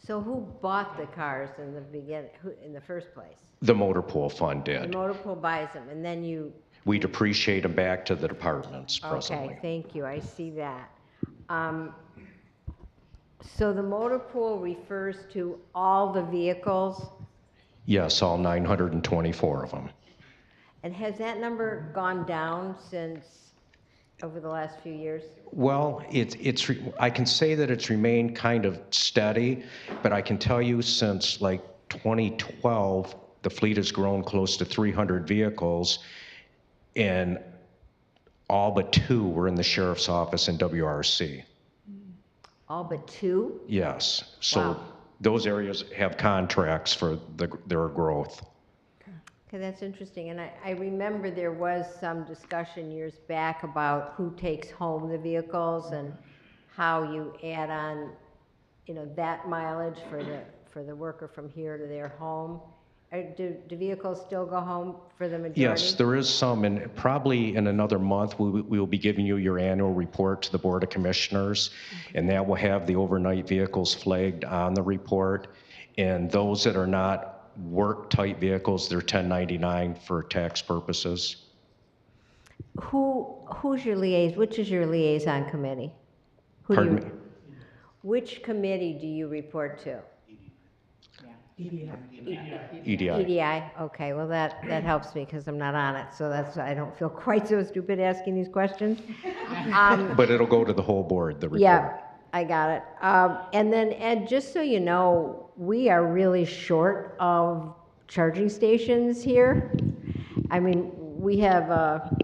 So who bought the cars in the beginning, in the first place? The motor pool fund The did. motor pool buys them, and then you, We depreciate them back to the departments presently. okay, thank you, I see that. So the motor pool refers to all the vehicles, Yes, all 924 of them. and has that number gone down since, over the last few years? Well, I can say that it's remained kind of steady, but I can tell you since like 2012, the fleet has grown close to 300 vehicles, and all but 2 were in the sheriff's office in WRC. All but 2? Yes, so Wow. those areas have contracts for their growth. Okay, that's interesting, and I remember there was some discussion years back about who takes home the vehicles and how you add on, you know, that mileage for the worker from here to their home. Do vehicles still go home for the majority? Yes, there is some, and probably in another month, we will be giving you your annual report to the Board of Commissioners, and that will have the overnight vehicles flagged on the report. And those that are not work-type vehicles, they're 1099 for tax purposes. Who's your liaison, which is your liaison committee? Pardon me? Which committee do you report to? EDI. EDI, okay, well, that helps me because I'm not on it, so I don't feel quite so stupid asking these questions. But it'll go to the whole board, the report. Yeah, I got it. And then, Ed, just so you know, we are really short of charging stations here. I mean, we have,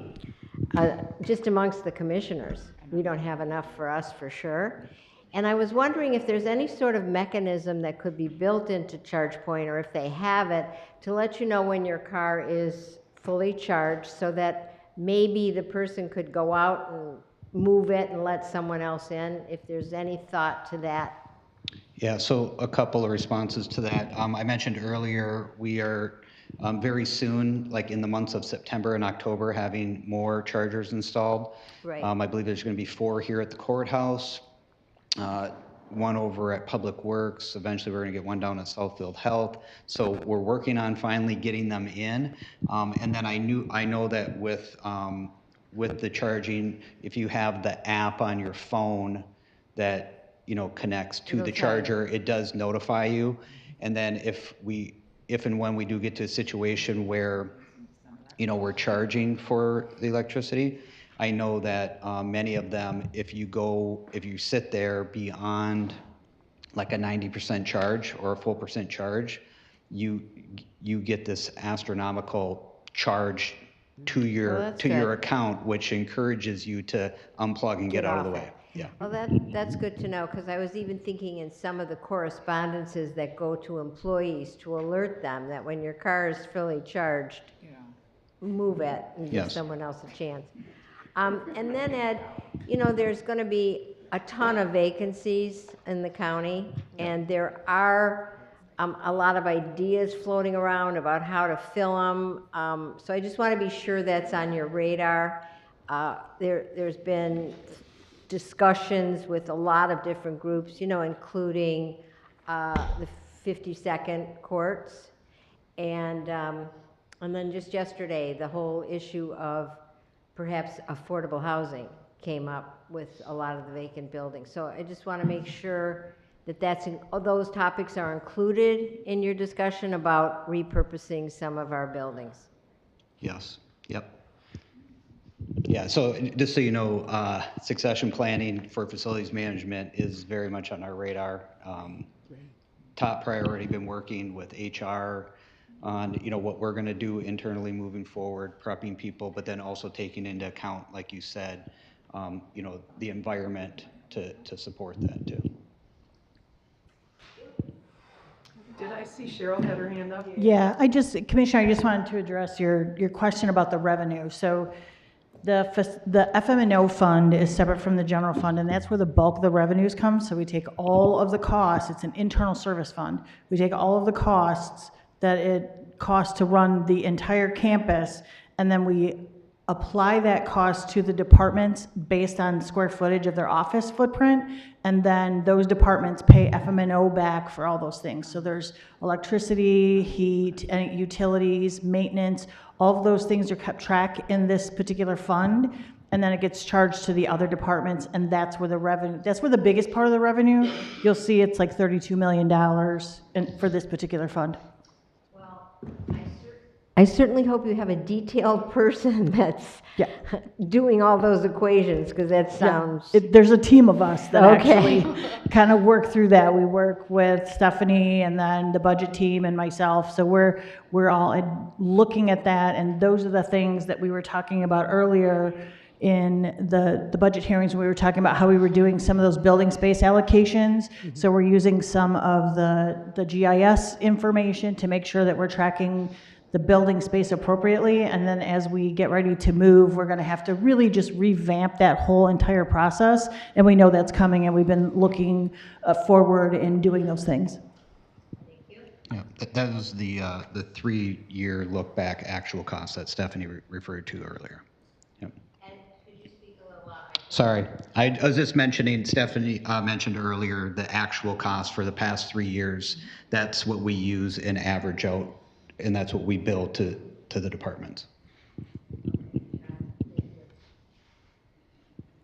just amongst the commissioners, we don't have enough for us for sure. And I was wondering if there's any sort of mechanism that could be built into ChargePoint, or if they have it, to let you know when your car is fully charged, so that maybe the person could go out and move it and let someone else in, if there's any thought to that. Yeah, so a couple of responses to that. I mentioned earlier, we are very soon, like in the months of September and October, having more chargers installed. Right. I believe there's going to be 4 here at the courthouse, 1 over at Public Works. Eventually, we're going to get 1 down at Southfield Health. So we're working on finally getting them in. And then I know that with the charging, if you have the app on your phone that connects to the charger, it does notify you. And then if and when we do get to a situation where we're charging for the electricity, I know that many of them, if you sit there beyond like a 90% charge or a full percent charge, you get this astronomical charge to your account, which encourages you to unplug and get out of the way. Yeah. Well, that's good to know, because I was even thinking in some of the correspondences that go to employees to alert them that when your car is fully charged, move it and give Yes. someone else a chance. And then, Ed, there's going to be a ton of vacancies in the county, and there are a lot of ideas floating around about how to fill them. So I just want to be sure that's on your radar. There's been discussions with a lot of different groups, including the 52nd courts. And then just yesterday, the whole issue of perhaps affordable housing came up with a lot of the vacant buildings. So I just want to make sure that those topics are included in your discussion about repurposing some of our buildings. Yes. Yep. Yeah, so just so you know, succession planning for facilities management is very much on our radar. Top priority, been working with HR on what we're going to do internally moving forward, prepping people, but then also taking into account, like you said, the environment to support that too. did I see Cheryl had her hand up? Yeah, Commissioner, I just wanted to address your question about the revenue. So the FM&O fund is separate from the general fund, and that's where the bulk of the revenues come. So we take all of the costs, it's an internal service fund. We take all of the costs that it costs to run the entire campus, and then we apply that cost to the departments based on square footage of their office footprint, and then those departments pay FM&O back for all those things. So there's electricity, heat, and utilities, maintenance, all of those things are kept track in this particular fund, and then it gets charged to the other departments, and that's where the biggest part of the revenue, you'll see it's like $32 million for this particular fund. I certainly hope you have a detailed person that's doing all those equations, because that sounds... There's a team of us that Okay. actually kind of work through that. We work with Stephanie and then the budget team and myself. So we're all looking at that, and those are the things that we were talking about earlier in the budget hearings. We were talking about how we were doing some of those building space allocations. So we're using some of the GIS information to make sure that we're tracking the building space appropriately, and then as we get ready to move, we're gonna have to really just revamp that whole entire process, and we know that's coming, and we've been looking forward in doing those things. Yeah, that was the 3-year look back actual cost that Stephanie referred to earlier. Yep. And could you speak a little louder? Sorry, I was just mentioning, Stephanie mentioned earlier the actual cost for the past 3 years. That's what we use and average out, and that's what we bill to the departments.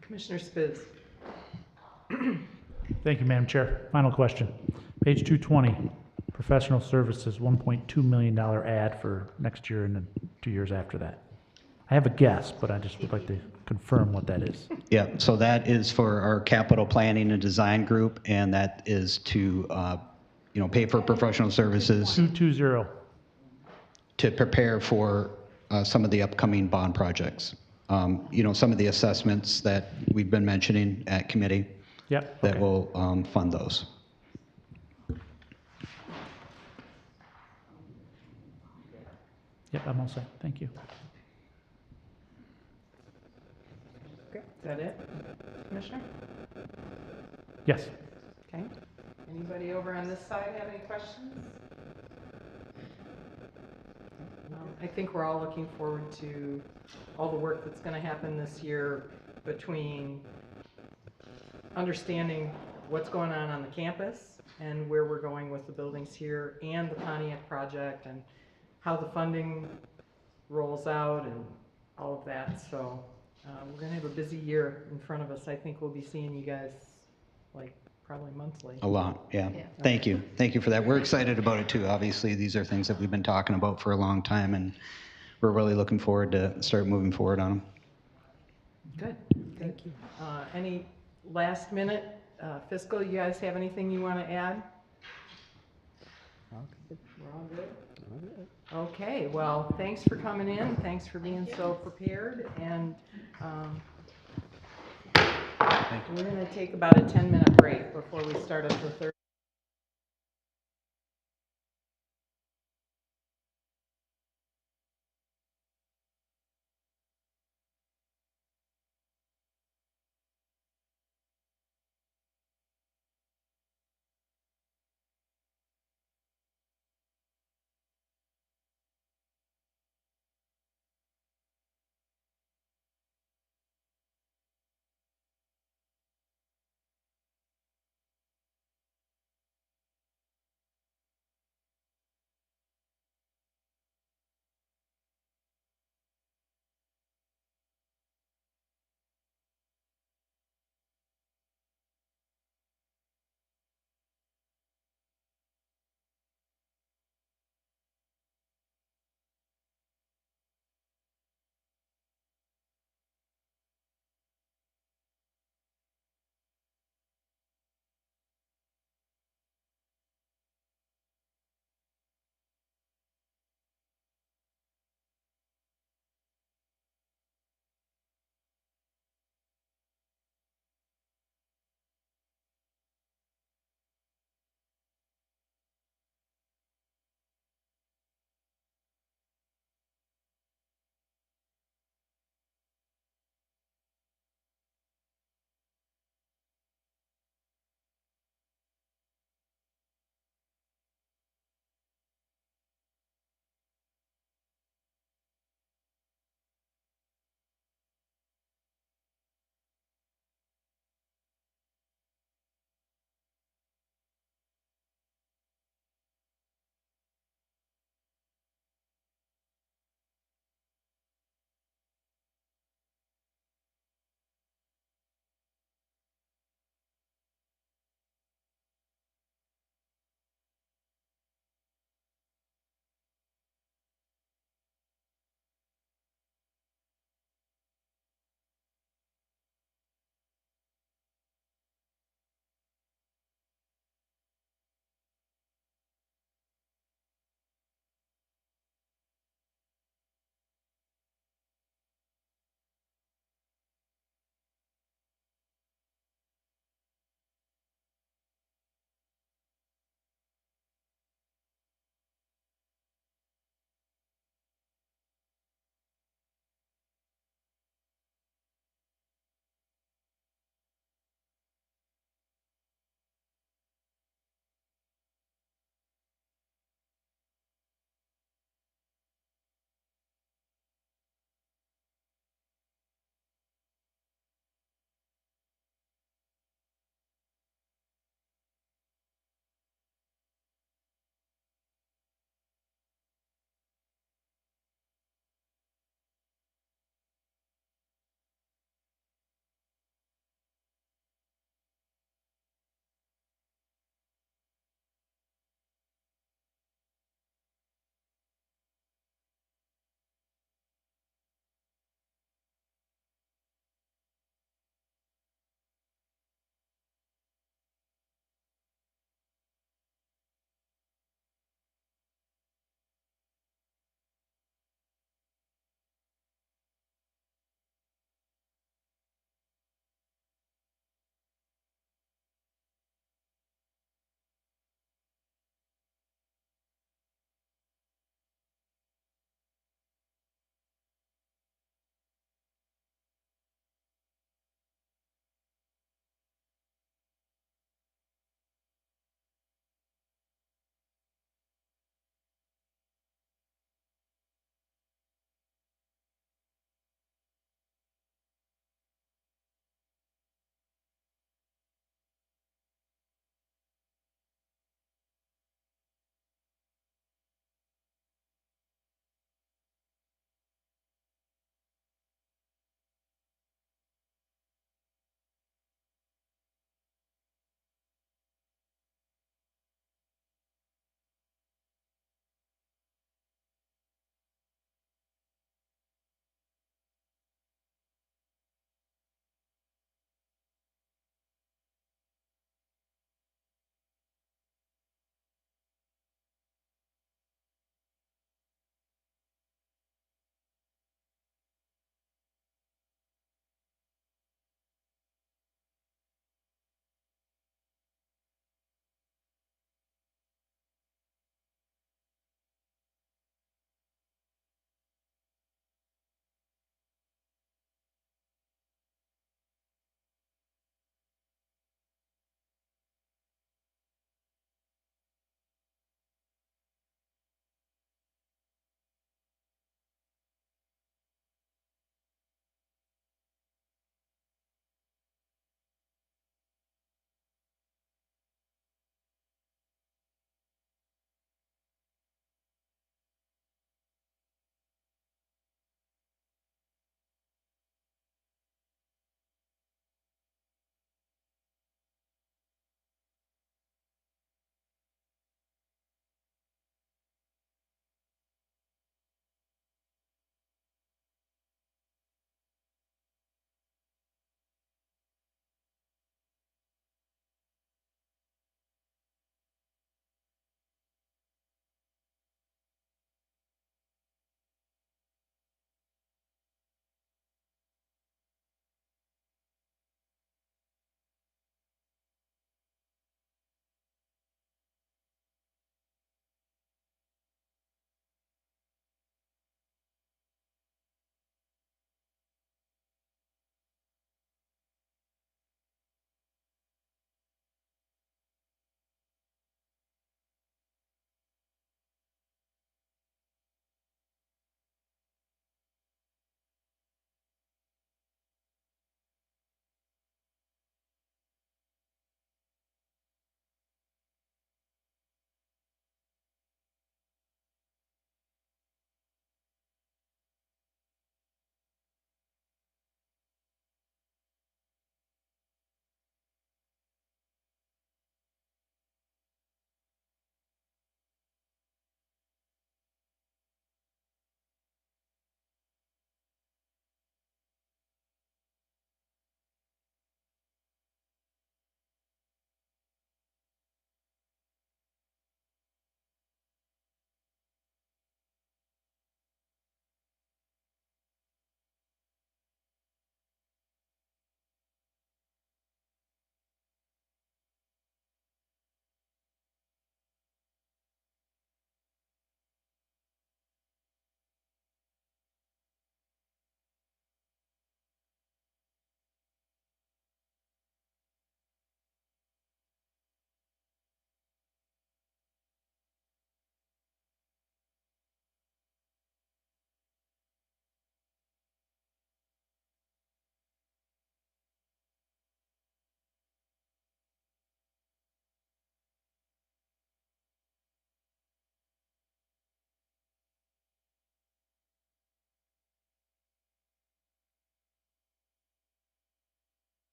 Commissioner Spiz. Thank you, Madam Chair. Final question. Page 220, professional services, $1.2 million ad for next year and then 2 years after that. I have a guess, but I just would like to confirm what that is. Yeah, so that is for our capital planning and design group, and that is to, pay for professional services. 220. To prepare for some of the upcoming bond projects. Some of the assessments that we've been mentioning at committee. Yep. That will fund those. Yep, I'm all set. Thank you. Okay, is that it, Commissioner? Yes. Okay. Anybody over on this side have any questions? I think we're all looking forward to all the work that's going to happen this year between understanding what's going on the campus and where we're going with the buildings here, and the Pontiac project, and how the funding rolls out and all of that. So we're going to have a busy year in front of us. I think we'll be seeing you guys probably monthly. A lot, yeah. Thank you. Thank you for that. We're excited about it too. Obviously, these are things that we've been talking about for a long time, and we're really looking forward to start moving forward on them. Good. Thank you. Any last minute fiscal, you guys have anything you want to add? We're all good? Okay, well, thanks for coming in. Thanks for being so prepared. And we're going to take about a 10-minute break before we start up the third.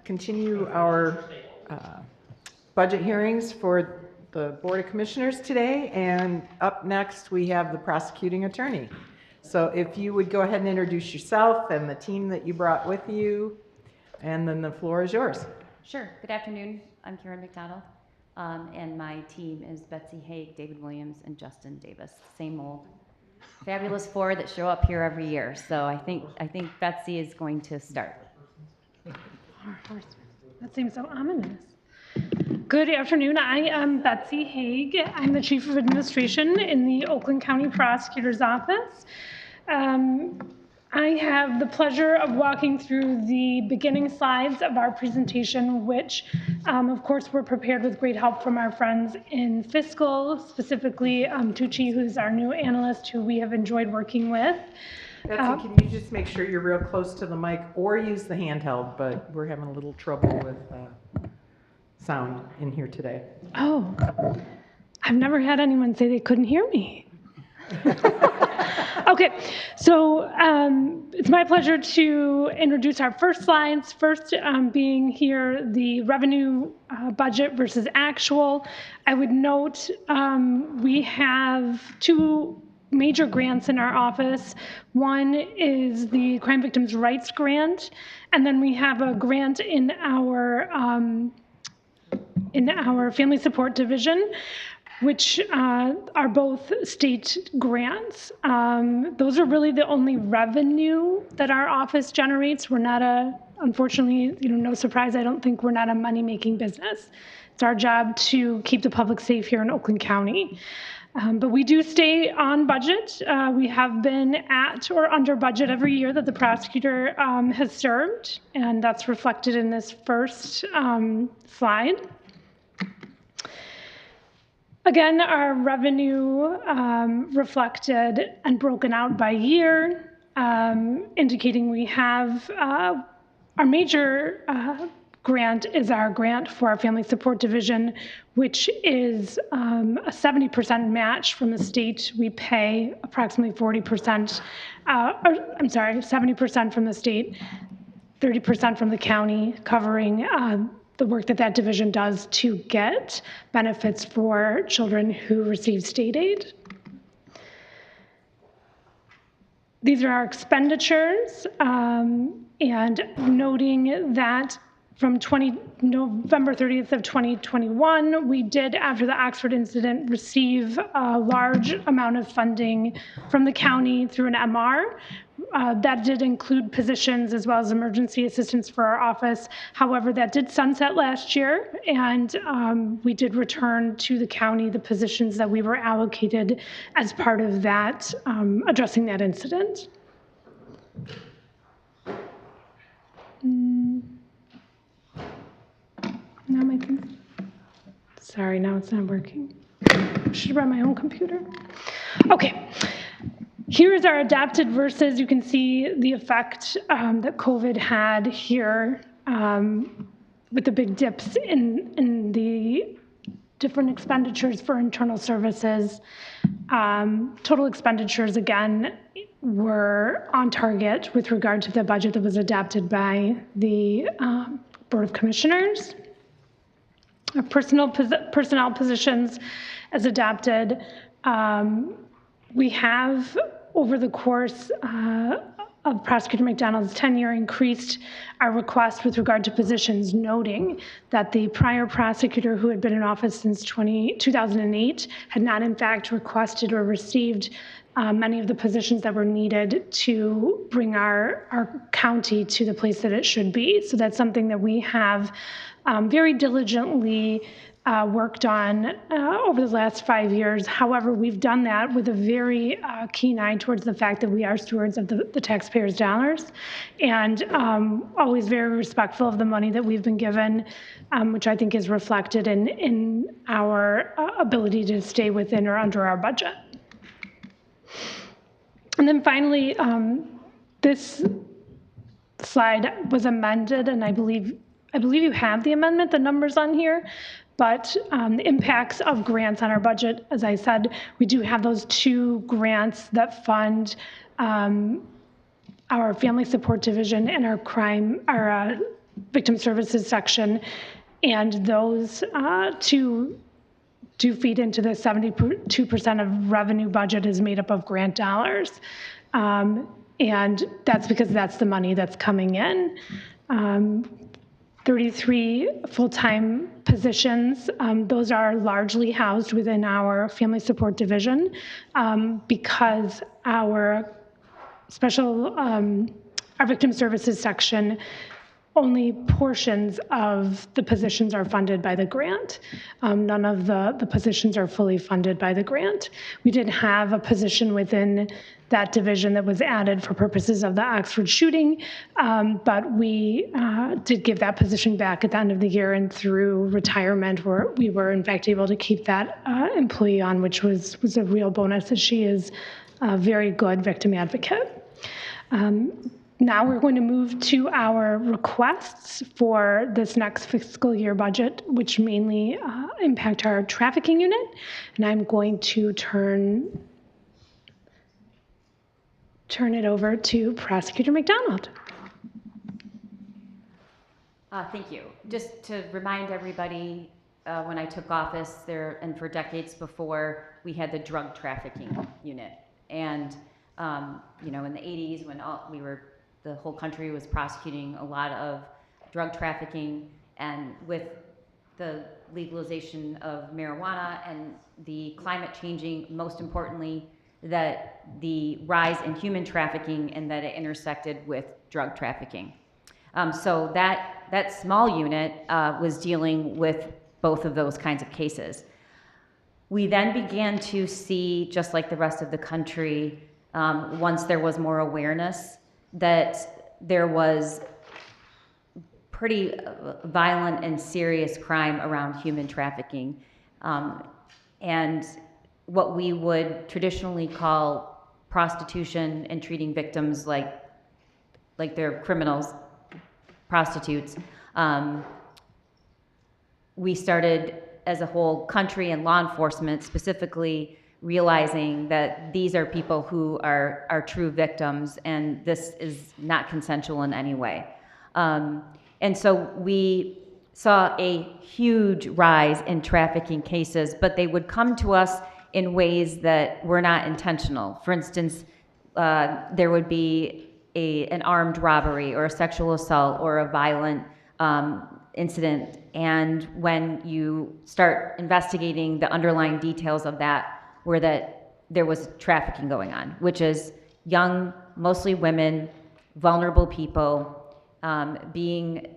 Continue our budget hearings for the Board of Commissioners today, and up next we have the prosecuting attorney. So if you would go ahead and introduce yourself and the team that you brought with you, and then the floor is yours. Sure. Good afternoon. I'm Karen McDonald, and my team is Betsy Haig, David Williams, and Justin Davis. Same old fabulous four that show up here every year. So I think Betsy is going to start. That seems so ominous. Good afternoon. I am Betsy Haig. I'm the Chief of Administration in the Oakland County Prosecutor's Office. I have the pleasure of walking through the beginning slides of our presentation, which, of course, were prepared with great help from our friends in fiscal, specifically Tucci, who's our new analyst, who we have enjoyed working with. Betsy, can you just make sure you're real close to the mic, or use the handheld, but we're having a little trouble with sound in here today. Oh, I've never had anyone say they couldn't hear me. Okay, so it's my pleasure to introduce our first slides. First being here the revenue budget versus actual. I would note we have two major grants in our office. One is the Crime Victims' Rights Grant, and then we have a grant in our Family Support Division, which are both state grants. Those are really the only revenue that our office generates. We're not unfortunately, no surprise, I don't think we're not a money-making business. It's our job to keep the public safe here in Oakland County. But we do stay on budget. We have been at or under budget every year that the prosecutor has served, and that's reflected in this first slide. Again, our revenue reflected and broken out by year, indicating we have our major grant is our grant for our Family Support Division, which is a 70% match from the state. We pay approximately 40%, 70% from the state, 30% from the county, covering the work that division does to get benefits for children who receive state aid. These are our expenditures, and noting that from November 30th of 2021, we did, after the Oxford incident, receive a large amount of funding from the county through an MR. That did include positions as well as emergency assistance for our office. However, that did sunset last year, and we did return to the county the positions that we were allocated as part of that, addressing that incident. Sorry, now it's not working. I should have brought my own computer. Okay. Here is our adapted versus. You can see the effect that COVID had here with the big dips in the different expenditures for internal services. Total expenditures, again, were on target with regard to the budget that was adapted by the Board of Commissioners. Our personnel positions as adapted. We have, over the course of Prosecutor McDonald's tenure, increased our request with regard to positions, noting that the prior prosecutor, who had been in office since 2008, had not in fact requested or received many of the positions that were needed to bring our county to the place that it should be. So that's something that we have very diligently worked on over the last 5 years. However, we've done that with a very keen eye towards the fact that we are stewards of the taxpayers' dollars, and always very respectful of the money that we've been given, which I think is reflected in our ability to stay within or under our budget. And then finally, this slide was amended, and I believe you have the amendment, the numbers on here, but the impacts of grants on our budget, as I said, we do have those two grants that fund our Family Support Division and our victim services section, and those two do feed into the 72% of revenue budget is made up of grant dollars. And that's because that's the money that's coming in. 33 full-time positions. Those are largely housed within our family support division because our our victim services section, only portions of the positions are funded by the grant. None of the positions are fully funded by the grant. We did have a position within that division that was added for purposes of the Oxford shooting, but we did give that position back at the end of the year, and through retirement, we were in fact able to keep that employee on, which was a real bonus, as she is a very good victim advocate. Now we're going to move to our requests for this next fiscal year budget, which mainly impact our trafficking unit. And I'm going to turn it over to Prosecutor McDonald. Thank you. Just to remind everybody, when I took office there, and for decades before, we had the drug trafficking unit. And in the 80s, when the whole country was prosecuting a lot of drug trafficking, and with the legalization of marijuana and the climate changing, most importantly, that the rise in human trafficking and that it intersected with drug trafficking. So that small unit was dealing with both of those kinds of cases. We then began to see, just like the rest of the country, once there was more awareness, that there was pretty violent and serious crime around human trafficking. And what we would traditionally call prostitution and treating victims like they're criminals, prostitutes. We started as a whole country and law enforcement specifically realizing that these are people who are true victims, and this is not consensual in any way. And so we saw a huge rise in trafficking cases, but they would come to us in ways that were not intentional. For instance, there would be an armed robbery or a sexual assault or a violent incident, and when you start investigating the underlying details of that, were that there was trafficking going on, which is young, mostly women, vulnerable people, being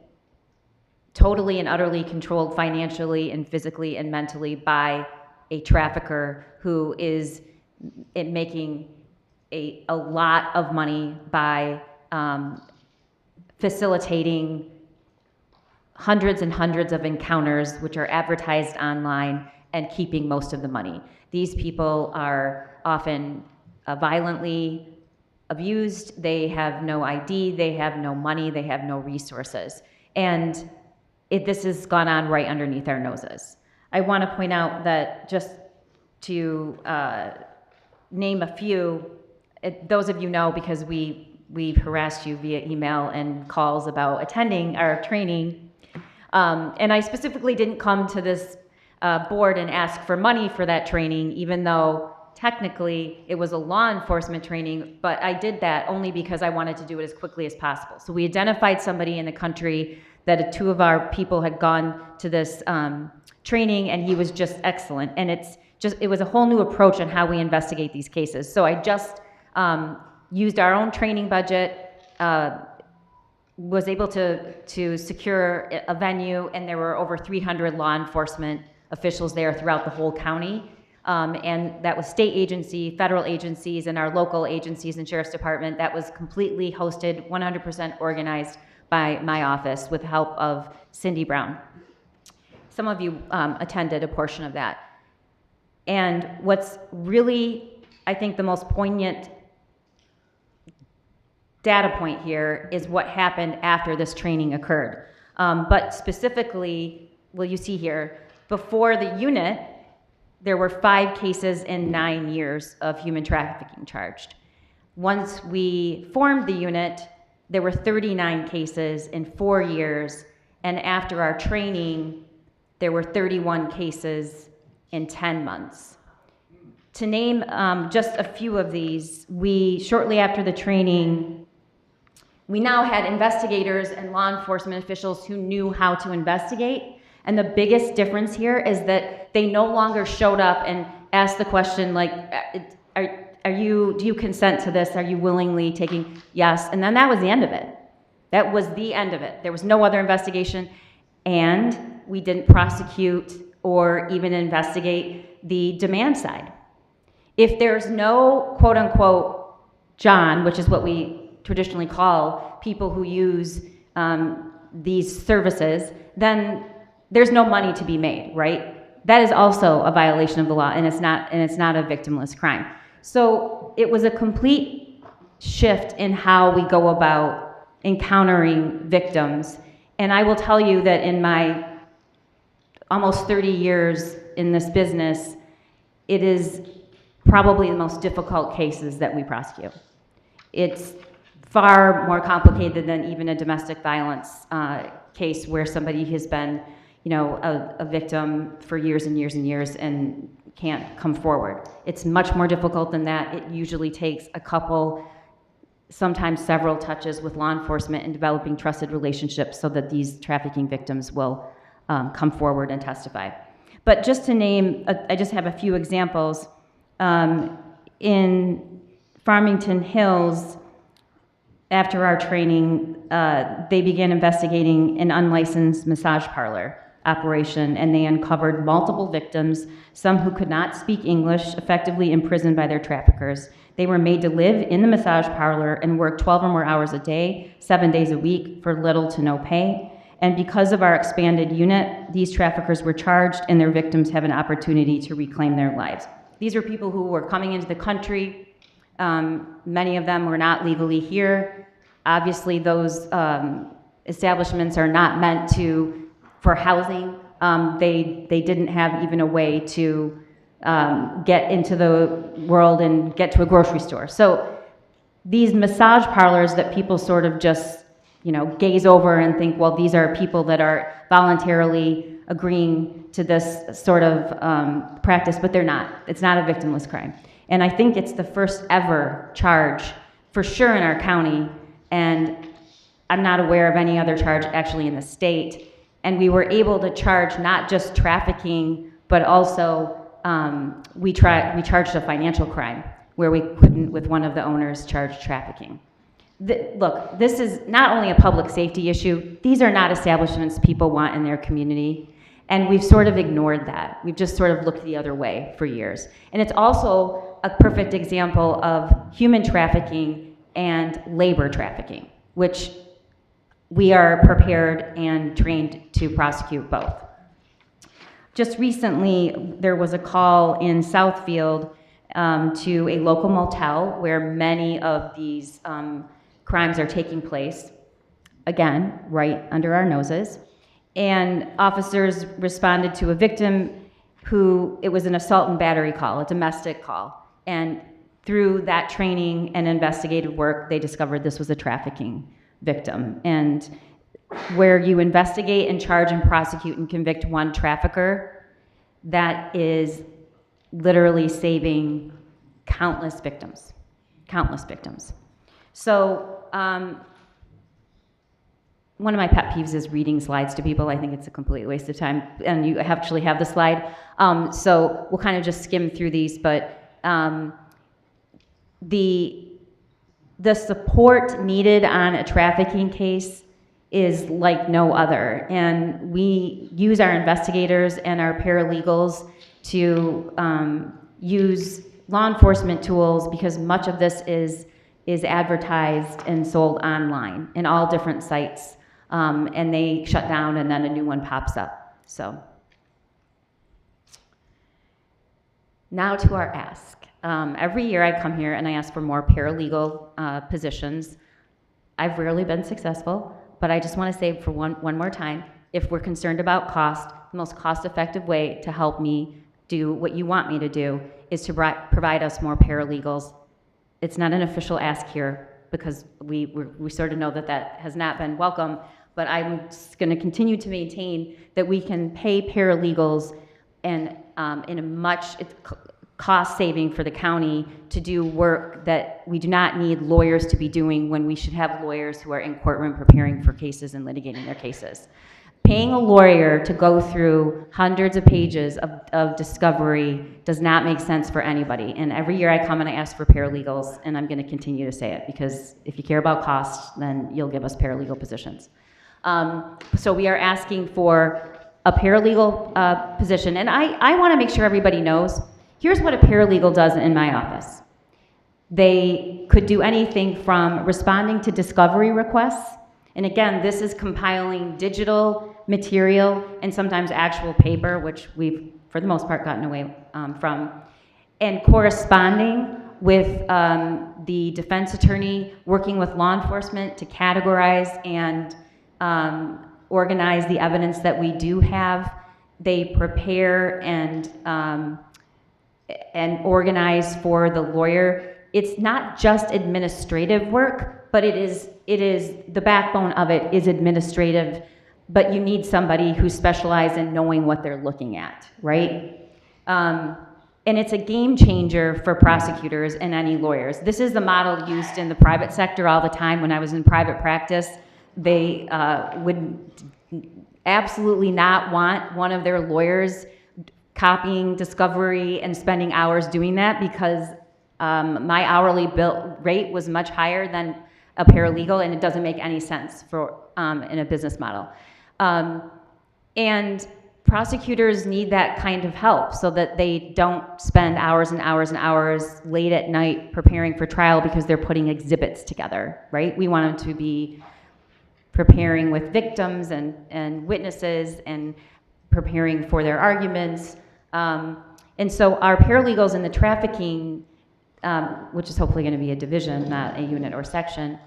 totally and utterly controlled financially and physically and mentally by a trafficker who is making a lot of money by facilitating hundreds and hundreds of encounters which are advertised online and keeping most of the money. These people are often violently abused, they have no ID, they have no money, they have no resources. And this has gone on right underneath our noses. I want to point out that, just to name a few, those of you know because we've harassed you via email and calls about attending our training. And I specifically didn't come to this board and ask for money for that training, even though technically it was a law enforcement training, but I did that only because I wanted to do it as quickly as possible. So we identified somebody in the country that two of our people had gone to this training, and he was just excellent. And it was a whole new approach on how we investigate these cases. So I just used our own training budget, was able to secure a venue, and there were over 300 law enforcement officials there throughout the whole county. And that was state agency, federal agencies, and our local agencies and sheriff's department. That was completely hosted, 100% organized by my office with the help of Cindy Brown. Some of you attended a portion of that. And what's really, I think, the most poignant data point here is what happened after this training occurred. But specifically, well, you see here, before the unit, there were 5 cases in 9 years of human trafficking charged. Once we formed the unit, there were 39 cases in 4 years, and after our training, there were 31 cases in 10 months. To name just a few of these, shortly after the training, we now had investigators and law enforcement officials who knew how to investigate. And the biggest difference here is that they no longer showed up and asked the question like, do you consent to this? Are you willingly taking yes? And then that was the end of it. That was the end of it. There was no other investigation, and we didn't prosecute or even investigate the demand side. If there's no quote unquote John, which is what we traditionally call people who use these services, then there's no money to be made, right? That is also a violation of the law, and it's not a victimless crime. So it was a complete shift in how we go about encountering victims. And I will tell you that in my almost 30 years in this business, it is probably the most difficult cases that we prosecute. It's far more complicated than even a domestic violence case where somebody has been, a victim for years and years and years and can't come forward. It's much more difficult than that. It usually takes a couple, sometimes several touches with law enforcement and developing trusted relationships so that these trafficking victims will come forward and testify. But just to name, I just have a few examples. In Farmington Hills, after our training, they began investigating an unlicensed massage parlor operation, and they uncovered multiple victims, some who could not speak English, effectively imprisoned by their traffickers. They were made to live in the massage parlor and work 12 or more hours a day, 7 days a week, for little to no pay. And because of our expanded unit, these traffickers were charged, and their victims have an opportunity to reclaim their lives. These were people who were coming into the country. Many of them were not legally here. Obviously, those establishments are not meant for housing. They didn't have even a way to get into the world and get to a grocery store. So these massage parlors that people sort of just, gaze over and think, well, these are people that are voluntarily agreeing to this sort of practice, but they're not. It's not a victimless crime. And I think it's the first ever charge, for sure, in our county, and I'm not aware of any other charge actually in the state. And we were able to charge not just trafficking, but also we charged a financial crime where we couldn't, with one of the owners, charge trafficking. Look, this is not only a public safety issue. These are not establishments people want in their community. And we've sort of ignored that. We've just sort of looked the other way for years. And it's also a perfect example of human trafficking and labor trafficking, which we are prepared and trained to prosecute both. Just recently, there was a call in Southfield to a local motel where many of these crimes are taking place, again, right under our noses. And officers responded to a victim it was an assault and battery call, a domestic call. And through that training and investigative work, they discovered this was a trafficking victim. And where you investigate and charge and prosecute and convict one trafficker, that is literally saving countless victims, countless victims. So one of my pet peeves is reading slides to people. I think it's a complete waste of time, and you actually have the slide. So we'll kind of just skim through these, but the support needed on a trafficking case is like no other. And we use our investigators and our paralegals to use law enforcement tools, because much of this is advertised and sold online in all different sites. And they shut down and then a new one pops up. So now to our ask. Every year I come here and I ask for more paralegal positions. I've rarely been successful, but I just want to say for one more time, if we're concerned about cost, the most cost-effective way to help me do what you want me to do is to provide us more paralegals. It's not an official ask here. because we sort of know that that has not been welcome. But I'm going to continue to maintain that we can pay paralegals and in a much cost saving for the county to do work that we do not need lawyers to be doing when we should have lawyers who are in courtroom preparing for cases and litigating their cases. Paying a lawyer to go through hundreds of pages of discovery does not make sense for anybody. And every year I come and I ask for paralegals, and I'm going to continue to say it, because if you care about cost, then you'll give us paralegal positions. So we are asking for a paralegal position. And I want to make sure everybody knows, here's what a paralegal does in my office. They could do anything from responding to discovery requests. And again, this is compiling digital material and sometimes actual paper, which we've, for the most part, gotten away from, and corresponding with the defense attorney, working with law enforcement to categorize and organize the evidence that we do have. They prepare and organize for the lawyer. It's not just administrative work, but it is the backbone of it is administrative, but you need somebody who specializes in knowing what they're looking at, right? And it's a game changer for prosecutors and any lawyers. This is the model used in the private sector all the time. When I was in private practice, they would absolutely not want one of their lawyers copying discovery and spending hours doing that, because my hourly bill rate was much higher than a paralegal, and it doesn't make any sense for in a business model. And prosecutors need that kind of help so that they don't spend hours and hours and hours late at night preparing for trial because they're putting exhibits together, right? We want them to be preparing with victims and witnesses and preparing for their arguments. And so our paralegals in the trafficking, which is hopefully going to be a division, not a unit or section,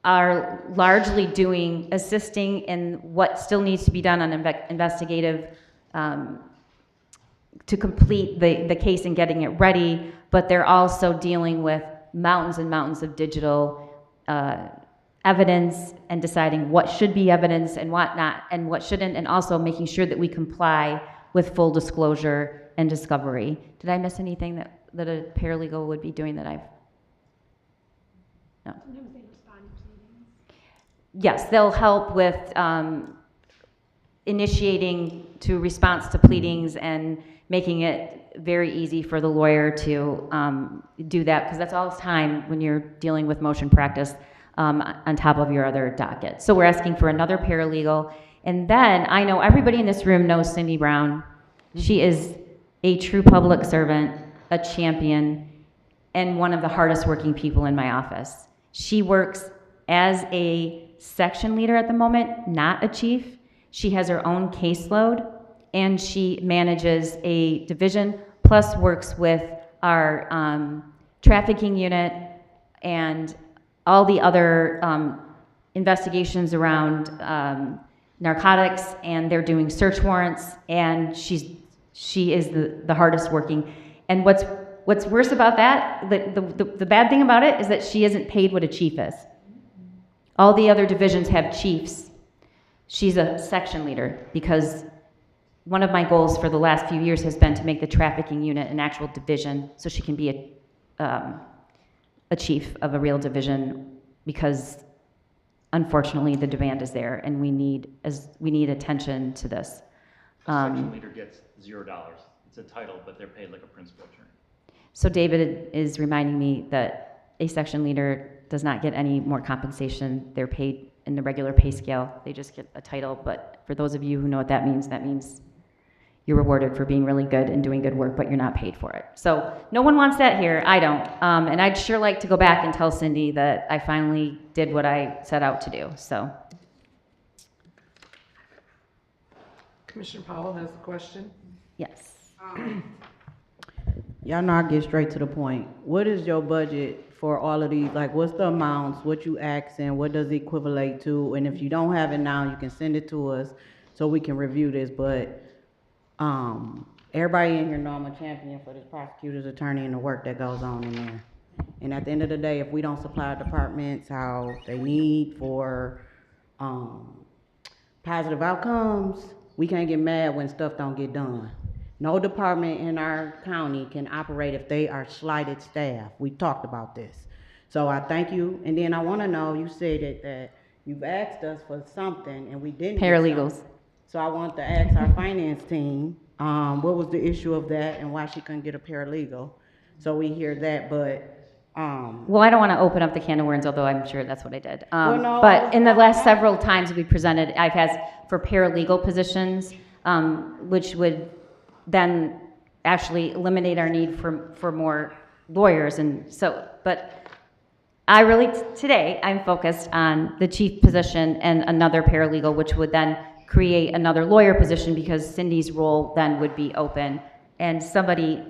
are largely assisting in what still needs to be done on investigative to complete the case and getting it ready, but they're also dealing with mountains and mountains of digital evidence and deciding what should be evidence and what not and what shouldn't, and also making sure that we comply with full disclosure and discovery. Did I miss anything that a paralegal would be doing that I've? No. Yes, they'll help with initiating to response to pleadings and making it very easy for the lawyer to do that, because that's all the time when you're dealing with motion practice on top of your other docket. So we're asking for another paralegal. And then I know everybody in this room knows Cindy Brown. She is a true public servant, a champion, and one of the hardest working people in my office. She works as a section leader at the moment, not a chief. She has her own caseload, and she manages a division, plus works with our trafficking unit and all the other investigations around narcotics, and they're doing search warrants, and she is the hardest working. And what's worse about that, the bad thing about it is that she isn't paid what a chief is. All the other divisions have chiefs. She's a section leader, because one of my goals for the last few years has been to make the trafficking unit an actual division so she can be a chief of a real division, because unfortunately the demand is there and we need attention to this. Section leader gets $0. It's a title, but they're paid like a principal attorney. So David is reminding me that a section leader does not get any more compensation. They're paid in the regular pay scale. They just get a title. But for those of you who know what that means you're rewarded for being really good and doing good work, but you're not paid for it. So no one wants that here. I don't. And I'd sure like to go back and tell Cindy that I finally did what I set out to do. So. Commissioner Powell has a question. Yes. Y'all know I get straight to the point. What is your budget for all of these? Like, what's the amounts? What you asking? What does it equivalent to? And if you don't have it now, you can send it to us so we can review this. But everybody in here know I'm a champion for this prosecutor's attorney and the work that goes on in there. And at the end of the day, if we don't supply our departments how they need for positive outcomes, we can't get mad when stuff don't get done. No department in our county can operate if they are slighted staff. We talked about this. So I thank you. And then I want to know, you said that you've asked us for something and we didn't get Paralegals. something. So I want to ask our finance team, what was the issue of that and why she couldn't get a paralegal? So we hear that, but Well, I don't want to open up the can of worms, although I'm sure that's what I did. Well, no, But in the last several times we presented, I've had for paralegal positions, which would then actually eliminate our need for more lawyers. And so, but I really, today, I'm focused on the chief position and another paralegal, which would then create another lawyer position because Cindy's role then would be open and somebody,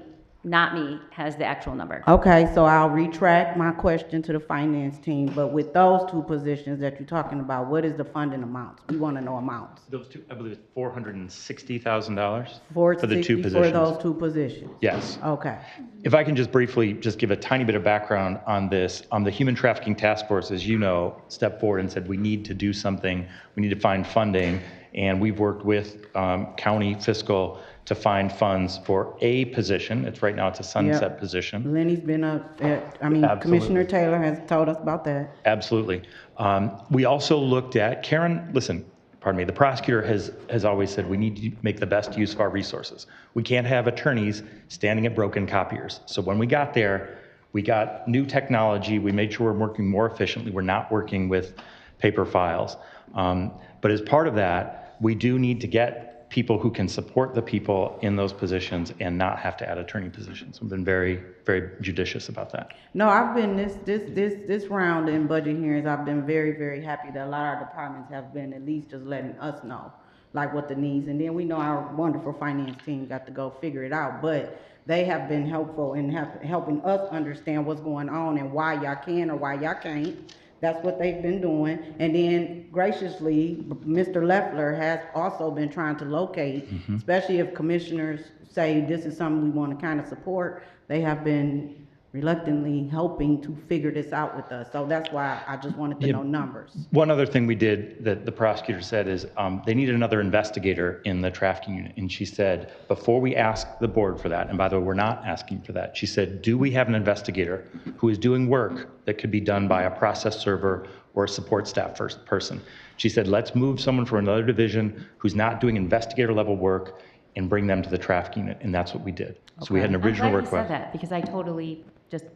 not me, has the actual number. okay, so I'll retract my question to the finance team, but with those two positions that you're talking about, what is the funding amounts? We want to know amounts. Those two, I believe it's $460,000 For for the two For positions. those two positions? Yes. Okay. If I can just briefly just give a tiny bit of background on this, the Human Trafficking Task Force, as you know, stepped forward and said we need to do something, we need to find funding, and we've worked with county fiscal to find funds for a position. It's right now it's a sunset Yep. position. Lenny's been Absolutely. Commissioner Taylor has told us about that. Absolutely. We also looked at, Karen, listen, pardon me, the prosecutor has always said we need to make the best use of our resources. We can't have attorneys standing at broken copiers. So when we got there, we got new technology. We made sure we're working more efficiently. We're not working with paper files. But as part of that, we do need to get people who can support the people in those positions and not have to add attorney positions. We've been very, very judicious about that. No, I've been this round in budget hearings, I've been very, very happy that a lot of our departments have been at least just letting us know, like what the needs, and then we know our wonderful finance team got to go figure it out, but they have been helpful in helping us understand what's going on and why y'all can or why y'all can't. That's what they've been doing. And then graciously, Mr. Leffler has also been trying to locate, especially if commissioners say this is something we want to kind of support, they have been reluctantly helping to figure this out with us. So that's why I just wanted to know numbers. One other thing we did that the prosecutor said is they needed another investigator in the trafficking unit. And she said, before we ask the board for that, and by the way, we're not asking for that, she said, do we have an investigator who is doing work that could be done by a process server or a support staff person? She said, let's move someone from another division who's not doing investigator level work and bring them to the trafficking unit. And that's what we did. So we had an original I'm glad request. you said that because I totally just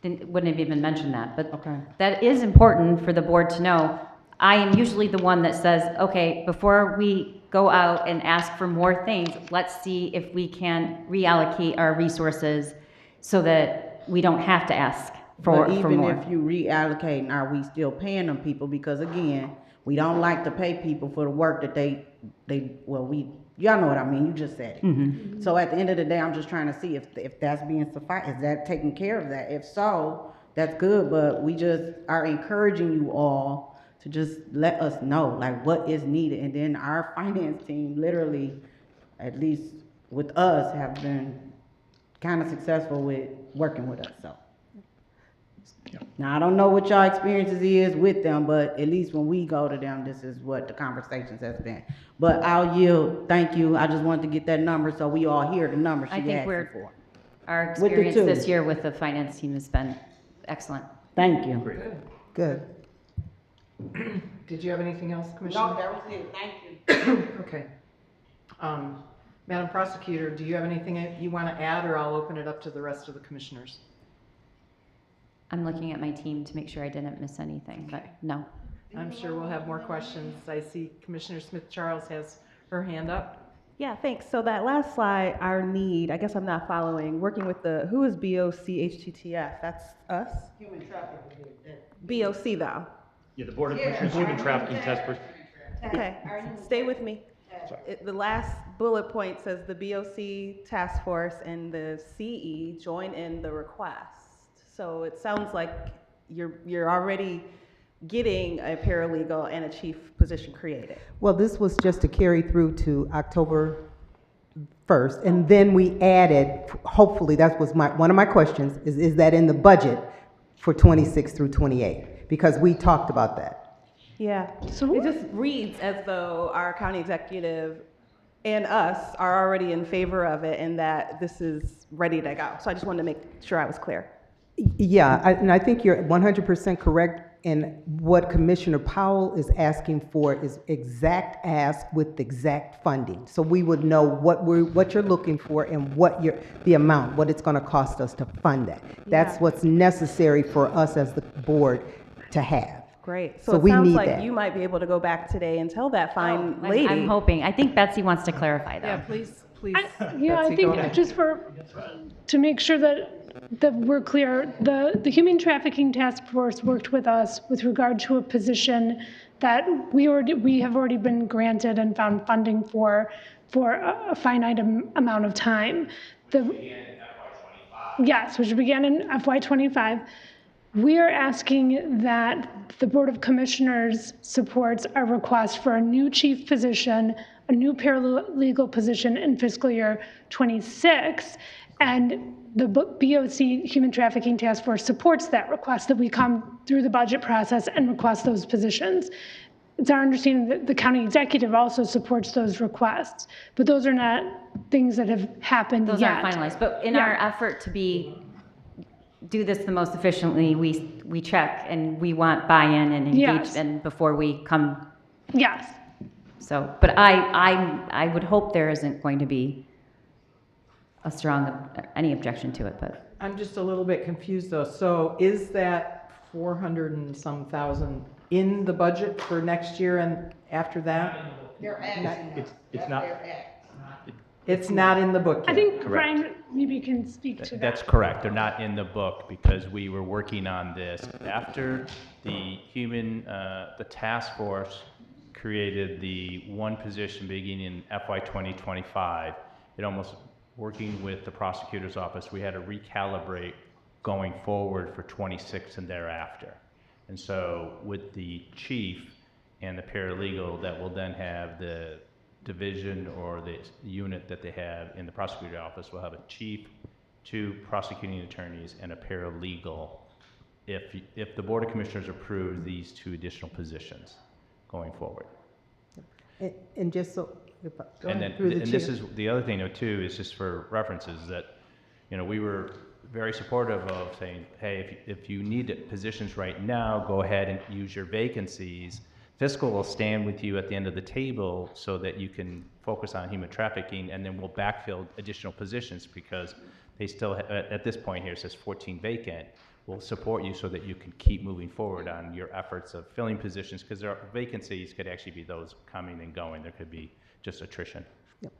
wouldn't have even mentioned that. But that is important for the board to know. I am usually the one that says, okay, before we go out and ask for more things, let's see if we can reallocate our resources so that we don't have to ask for more. But even if you reallocate, are we still paying them people? Because again, we don't like to pay people for the work that y'all know what I mean, you just said it. So at the end of the day, I'm just trying to see if that's being sufficed, is that taking care of that? If so, that's good, but we just are encouraging you all to just let us know, like, what is needed. And then our finance team, literally, at least with us, have been kind of successful with working with us, so. Now, I don't know what y'all experiences is with them, but at least when we go to them, this is what the conversations has been. But I'll yield, thank you, I just wanted to get that number so we all hear the number I she think asked for. our With the experience two. this year with the finance team has been excellent. Thank you. Good. Did you have anything else, Commissioner? No, that was it, thank you. Okay. Madam Prosecutor, do you have anything you want to add, or I'll open it up to the rest of the commissioners? I'm looking at my team to make sure I didn't miss anything, but no. I'm sure we'll have more questions. I see Commissioner Smith-Charles has her hand up. Yeah, thanks. So that last slide, our need, I guess I'm not following, working with who is BOCHTTF? That's us? Human trafficking. BOC though. Yeah, the Board of Commissioners Human Trafficking Task Force. Okay, stay with me. The last bullet point says the BOC task force and the CE join in the request. So it sounds like you're already getting a paralegal and a chief position created. Well, this was just to carry through to October first, and then we added, hopefully, that was one of my questions, is that in the budget for 26 through 28? Because we talked about that. Yeah, so it just reads as though our county executive and us are already in favor of it and that this is ready to go. So I just wanted to make sure I was clear. Yeah, and I think you're 100% correct. And what Commissioner Powell is asking for is exact ask with exact funding. So we would know what you're looking for and the amount, what it's going to cost us to fund that. That's what's necessary for us as the board to have. Great. So, So it we sounds need like that. you might be able to go back today and tell that fine I'm- lady. I'm hoping. I think Betsy wants to clarify though. Yeah, please. Yeah, I Betsy, go ahead. think just to make sure that we're clear, the Human Trafficking Task Force worked with us with regard to a position that we have already been granted and found funding for a finite amount of time. Yes, which began in FY25. We are asking that the Board of Commissioners supports our request for a new chief position, a new paralegal position in fiscal year 26, and the BOC Human Trafficking Task Force supports that request, that we come through the budget process and request those positions. It's our understanding that the county executive also supports those requests, but those are not things that have happened Those yet. aren't finalized, but in our effort to do this the most efficiently, we check and we want buy-in and engagement before we come. Yes. So, but I would hope there isn't going to be any objection to it, but. I'm just a little bit confused though. So is that 400 and some thousand in the budget for next year and after that? It's not. It's not in the book yet. I think Brian maybe can speak to that. That's correct. They're not in the book because we were working on this after the task force created the one position beginning in FY 2025. It almost working with the prosecutor's office, we had to recalibrate going forward for 26 and thereafter. And so with the chief and the paralegal that will then have the division or the unit that they have in the prosecutor's office will have a chief, 2 prosecuting attorneys, and a paralegal if the Board of Commissioners approves these 2 additional positions going forward. And just so, And then, and this is the other thing though too, is just for references that, we were very supportive of saying, hey, if you need positions right now, go ahead and use your vacancies. Fiscal will stand with you at the end of the table so that you can focus on human trafficking, and then we'll backfill additional positions because they still, at this point here, it says 14 vacant. We'll support you so that you can keep moving forward on your efforts of filling positions, because there are vacancies could actually be those coming and going. There could be just attrition. Yep.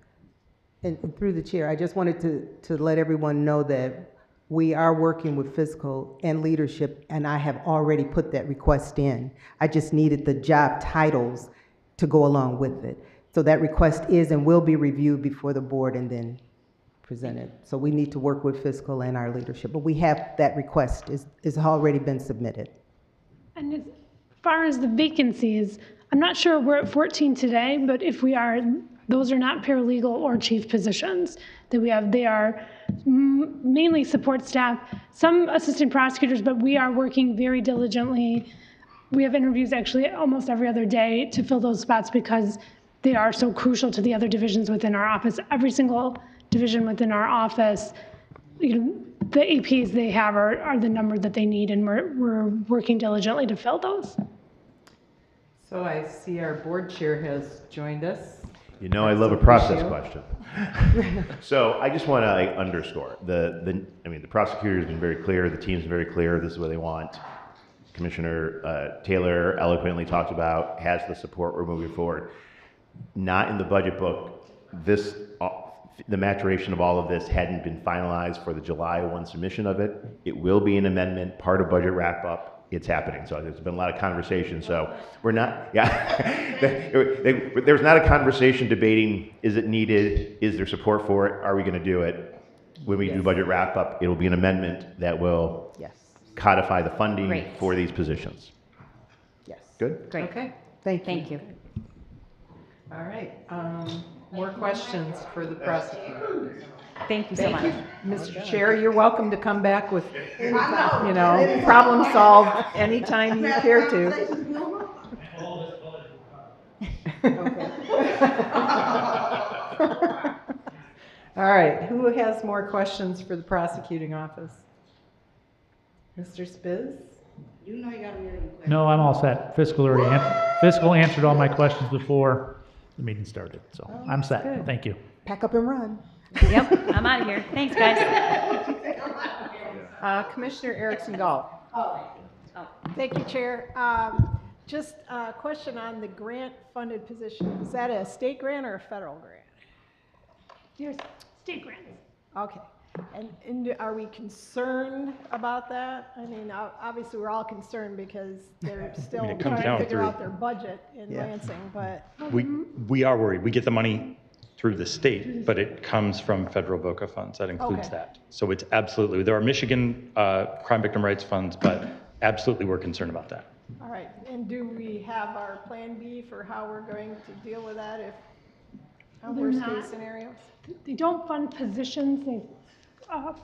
And through the chair, I just wanted to let everyone know that we are working with fiscal and leadership, and I have already put that request in. I just needed the job titles to go along with it. So that request is and will be reviewed before the board and then presented. So we need to work with fiscal and our leadership, but we have that request is already been submitted. And as far as the vacancies, I'm not sure we're at 14 today, but if we are, those are not paralegal or chief positions that we have. They are mainly support staff, some assistant prosecutors, but we are working very diligently. We have interviews actually almost every other day to fill those spots because they are so crucial to the other divisions within our office. Every single division within our office, the APs they have are the number that they need, and we're working diligently to fill those. So I see our board chair has joined us. I love a process question. So I just want to underscore the prosecutor has been very clear. The team's been very clear. This is what they want. Commissioner Taylor eloquently talked about has the support. We're moving forward. Not in the budget book. The maturation of all of this hadn't been finalized for the July 1 submission of it. It will be an amendment, part of budget wrap up. It's happening. So there's been a lot of conversation. So we're not, there's not a conversation debating, is it needed? Is there support for it? Are we going to do it? When we do budget wrap up, it'll be an amendment that will codify the funding for these positions. Yes. Good? Great. Okay. Thank you. Thank you. All right. more questions for the prosecutor? Thank you so much. Mr. Chair, you're welcome to come back with, problem solved anytime you care to. All right, who has more questions for the prosecuting office? Mr. Spiz? You know you gotta hear them. No, I'm all set. Fiscal answered all my questions before the meeting started, so I'm set. good. Thank you. Pack up and run. Yep, I'm out of here. Thanks, guys. Commissioner Erickson Gall. Thank you, Chair. Just a question on the grant-funded position. Is that a state grant or a federal grant? There's state grants. Okay. And are we concerned about that? I mean, obviously, we're all concerned because they're still it comes trying to down figure through- out their budget in Lansing, but. We are worried. We get the money through the state, but it comes from federal VOCA funds. That includes Okay. that. So it's absolutely, there are Michigan crime victim rights funds, but absolutely we're concerned about that. All right, and do we have our plan B for how we're going to deal with that if, They're worst not- case scenarios? They don't fund positions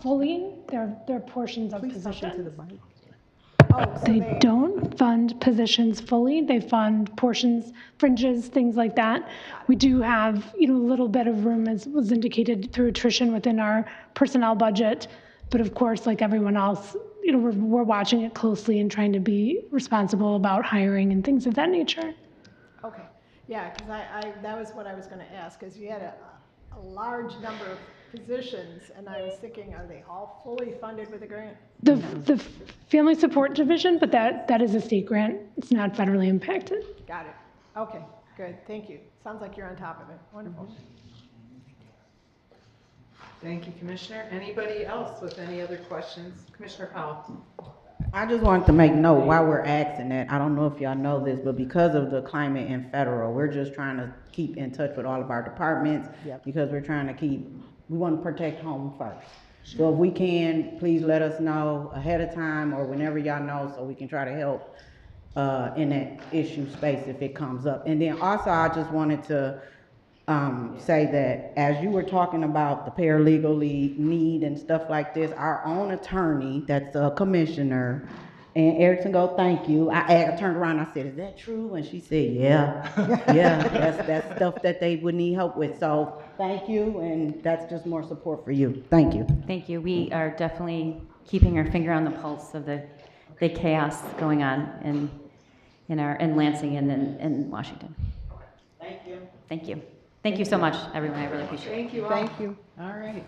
fully. They're portions of positions. Oh, so They don't fund positions fully. They fund portions, fringes, things like that. We do have, a little bit of room, as was indicated, through attrition within our personnel budget. But of course, like everyone else, we're watching it closely and trying to be responsible about hiring and things of that nature. Okay, yeah, because that was what I was gonna ask, because you had a large number of positions, and I was thinking, are they all fully funded with a grant? The Family Support Division, but that is a state grant. It's not federally impacted. Got it. Okay, good, thank you. Sounds like you're on top of it. Wonderful. Thank you, Commissioner. Anybody else with any other questions? Commissioner Powell? I just wanted to make note while we're asking that, I don't know if y'all know this, but because of the climate in federal, we're just trying to keep in touch with all of our departments because we're trying to we want to protect home first. So if we can, please let us know ahead of time or whenever y'all know so we can try to help in that issue space if it comes up. And then also I just wanted to say that as you were talking about the paralegal need and stuff like this, our own attorney, that's a commissioner, and Erickson go, thank you. I turned around and I said, is that true? And she said, yeah, that's stuff that they would need help with. So thank you, and that's just more support for you. Thank you. Thank you. We are definitely keeping our finger on the pulse of the chaos going on in Lansing and in Washington. Thank you. Thank you. Thank you so much, everyone. I really appreciate it. Thank you all. Thank you. All right.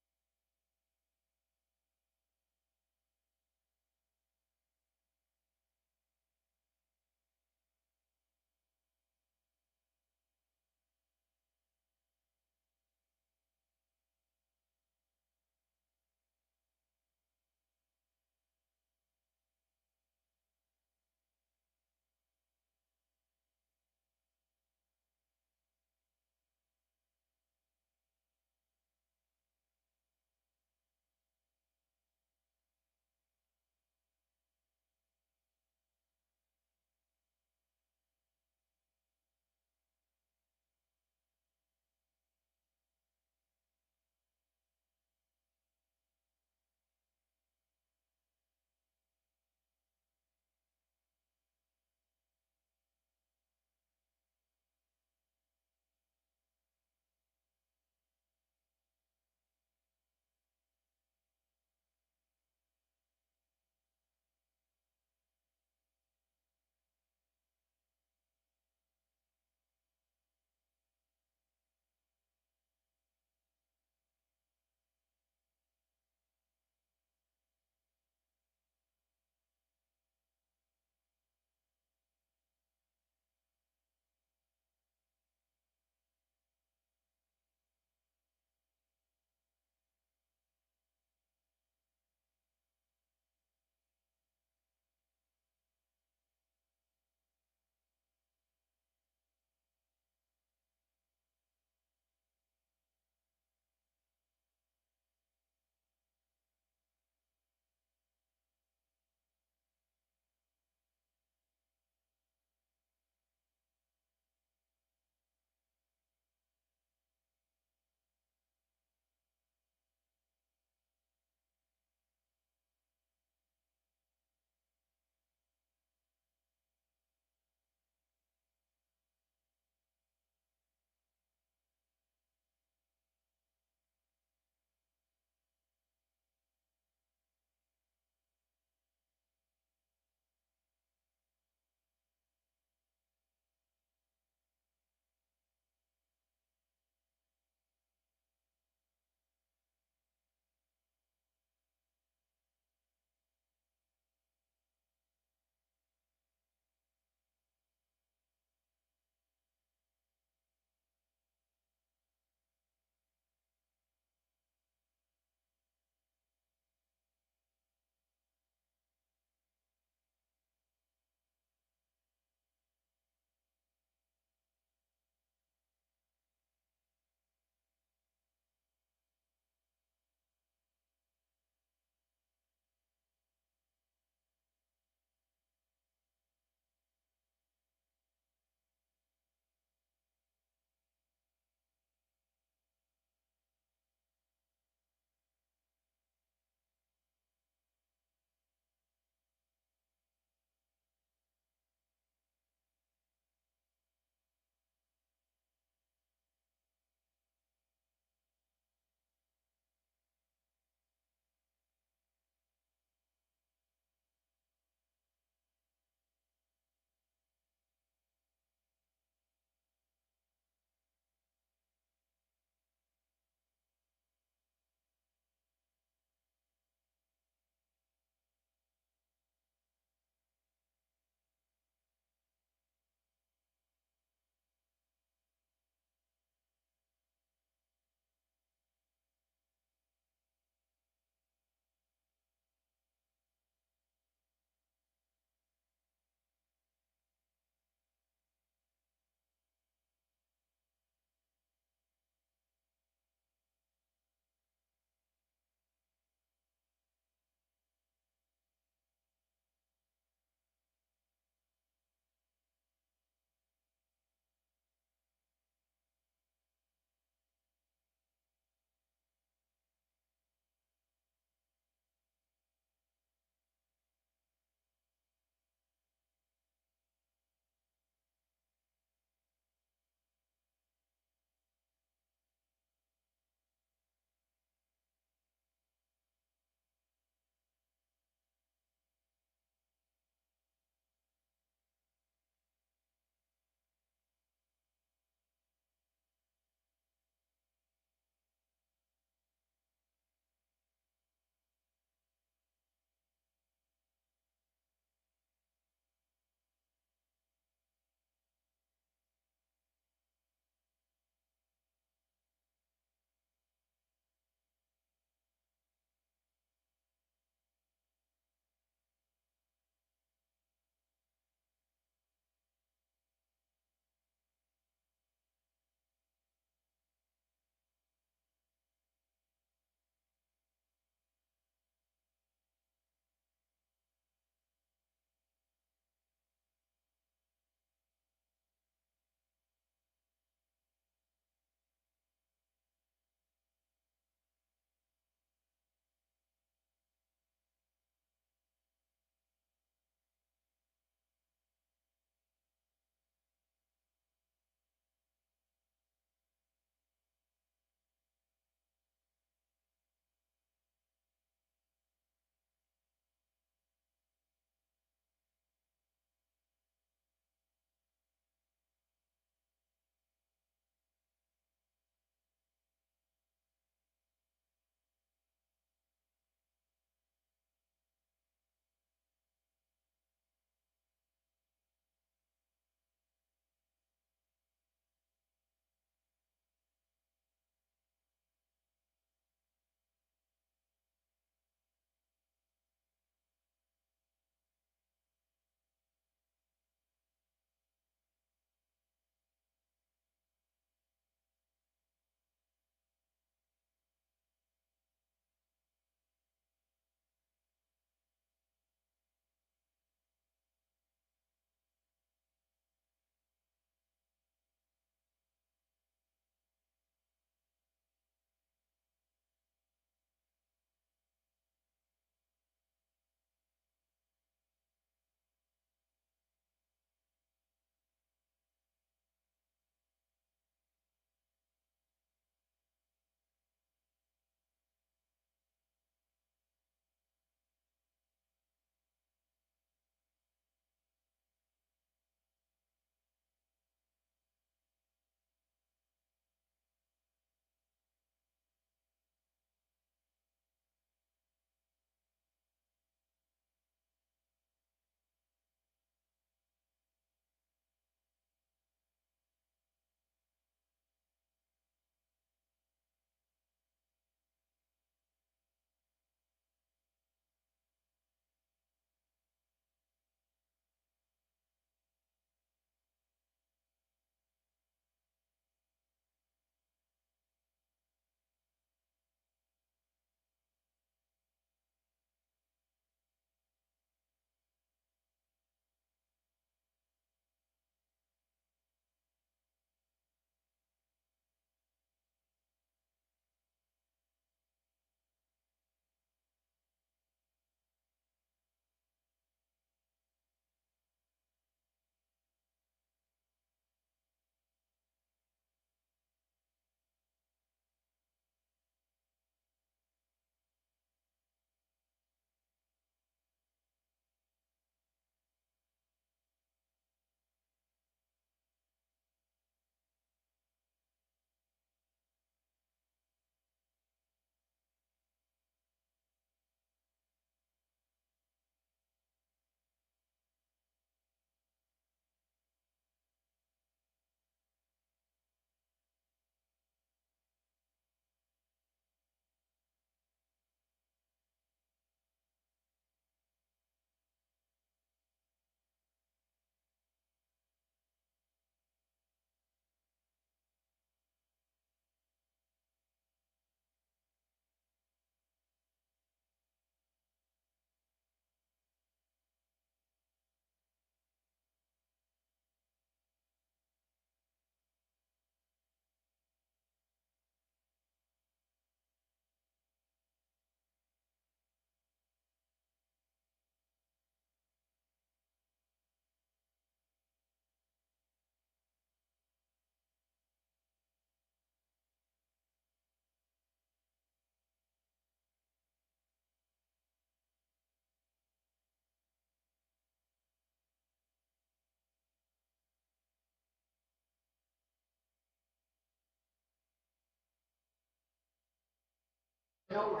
All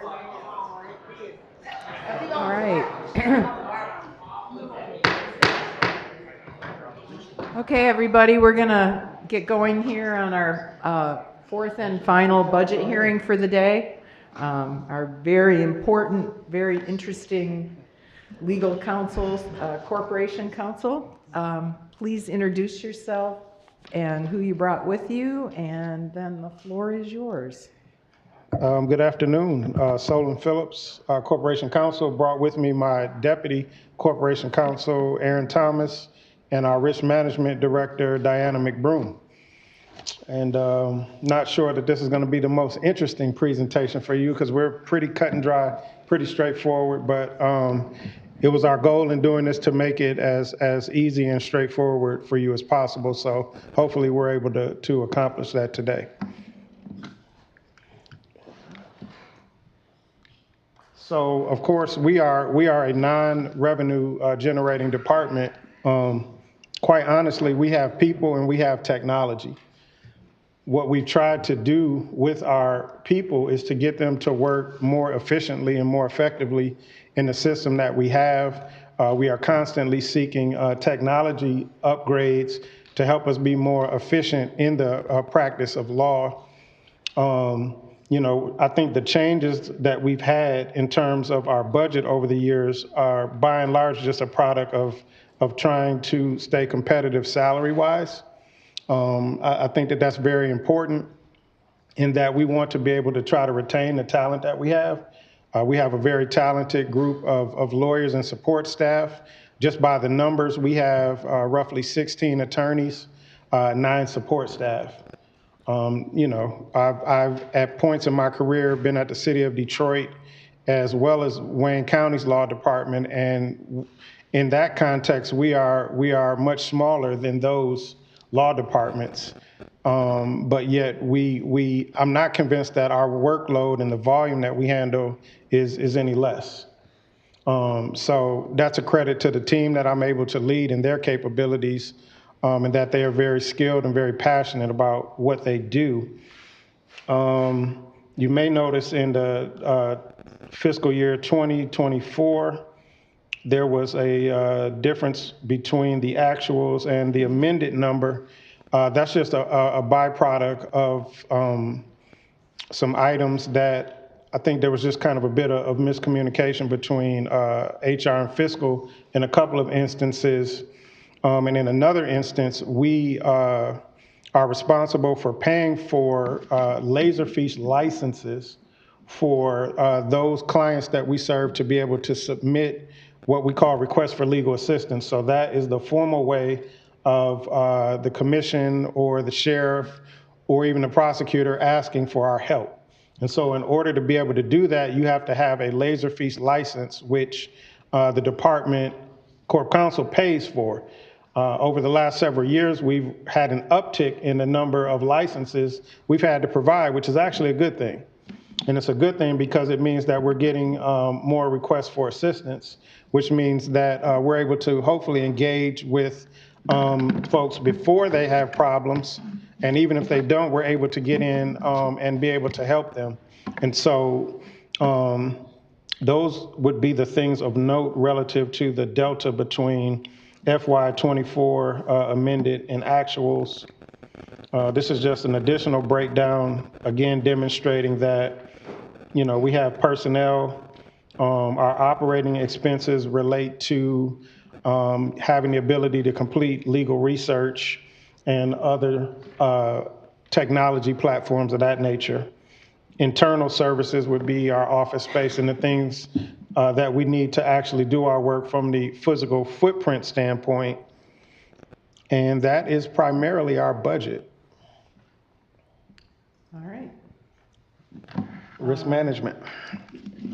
right. Okay, everybody, we're going to get going here on our fourth and final budget hearing for the day. Our very important, very interesting legal counsel, corporation counsel. Please introduce yourself and who you brought with you, and then the floor is yours. Good afternoon. Solon Phillips, Corporation Counsel, brought with me my Deputy Corporation Counsel, Aaron Thomas, and our Risk Management Director, Diana McBroom. And not sure that this is going to be the most interesting presentation for you because we're pretty cut and dry, pretty straightforward, but it was our goal in doing this to make it as easy and straightforward for you as possible. So hopefully we're able to accomplish that today. So of course we are a non-revenue generating department. Quite honestly, we have people and we have technology. What we've tried to do with our people is to get them to work more efficiently and more effectively in the system that we have. We are constantly seeking technology upgrades to help us be more efficient in the practice of law. You know, I think the changes that we've had in terms of our budget over the years are by and large just a product of trying to stay competitive salary-wise. I think that that's very important in that we want to be able to try to retain the talent that we have. We have a very talented group of lawyers and support staff. Just by the numbers, we have roughly 16 attorneys, 9 support staff. You know, I've at points in my career been at the City of Detroit as well as Wayne County's law department, and in that context, we are much smaller than those law departments, but yet I'm not convinced that our workload and the volume that we handle is any less. So that's a credit to the team that I'm able to lead and their capabilities, and that they are very skilled and very passionate about what they do. You may notice in the fiscal year 2024, there was a difference between the actuals and the amended number. That's just a byproduct of some items that I think there was just kind of a bit of miscommunication between HR and fiscal in a couple of instances. And in another instance, we are responsible for paying for Laserfiche licenses for those clients that we serve to be able to submit what we call requests for legal assistance. So that is the formal way of the commission or the sheriff or even the prosecutor asking for our help. And so in order to be able to do that, you have to have a Laserfiche license, which the department corp counsel pays for. Over the last several years, we've had an uptick in the number of licenses we've had to provide, which is actually a good thing. And it's a good thing because it means that we're getting more requests for assistance, which means that we're able to hopefully engage with folks before they have problems. And even if they don't, we're able to get in and be able to help them. And so those would be the things of note relative to the delta between FY24 amended and actuals. This is just an additional breakdown, again, demonstrating that, you know, we have personnel. Our operating expenses relate to having the ability to complete legal research and other technology platforms of that nature. Internal services would be our office space and the things that we need to actually do our work from the physical footprint standpoint. And that is primarily our budget. All right. Risk management.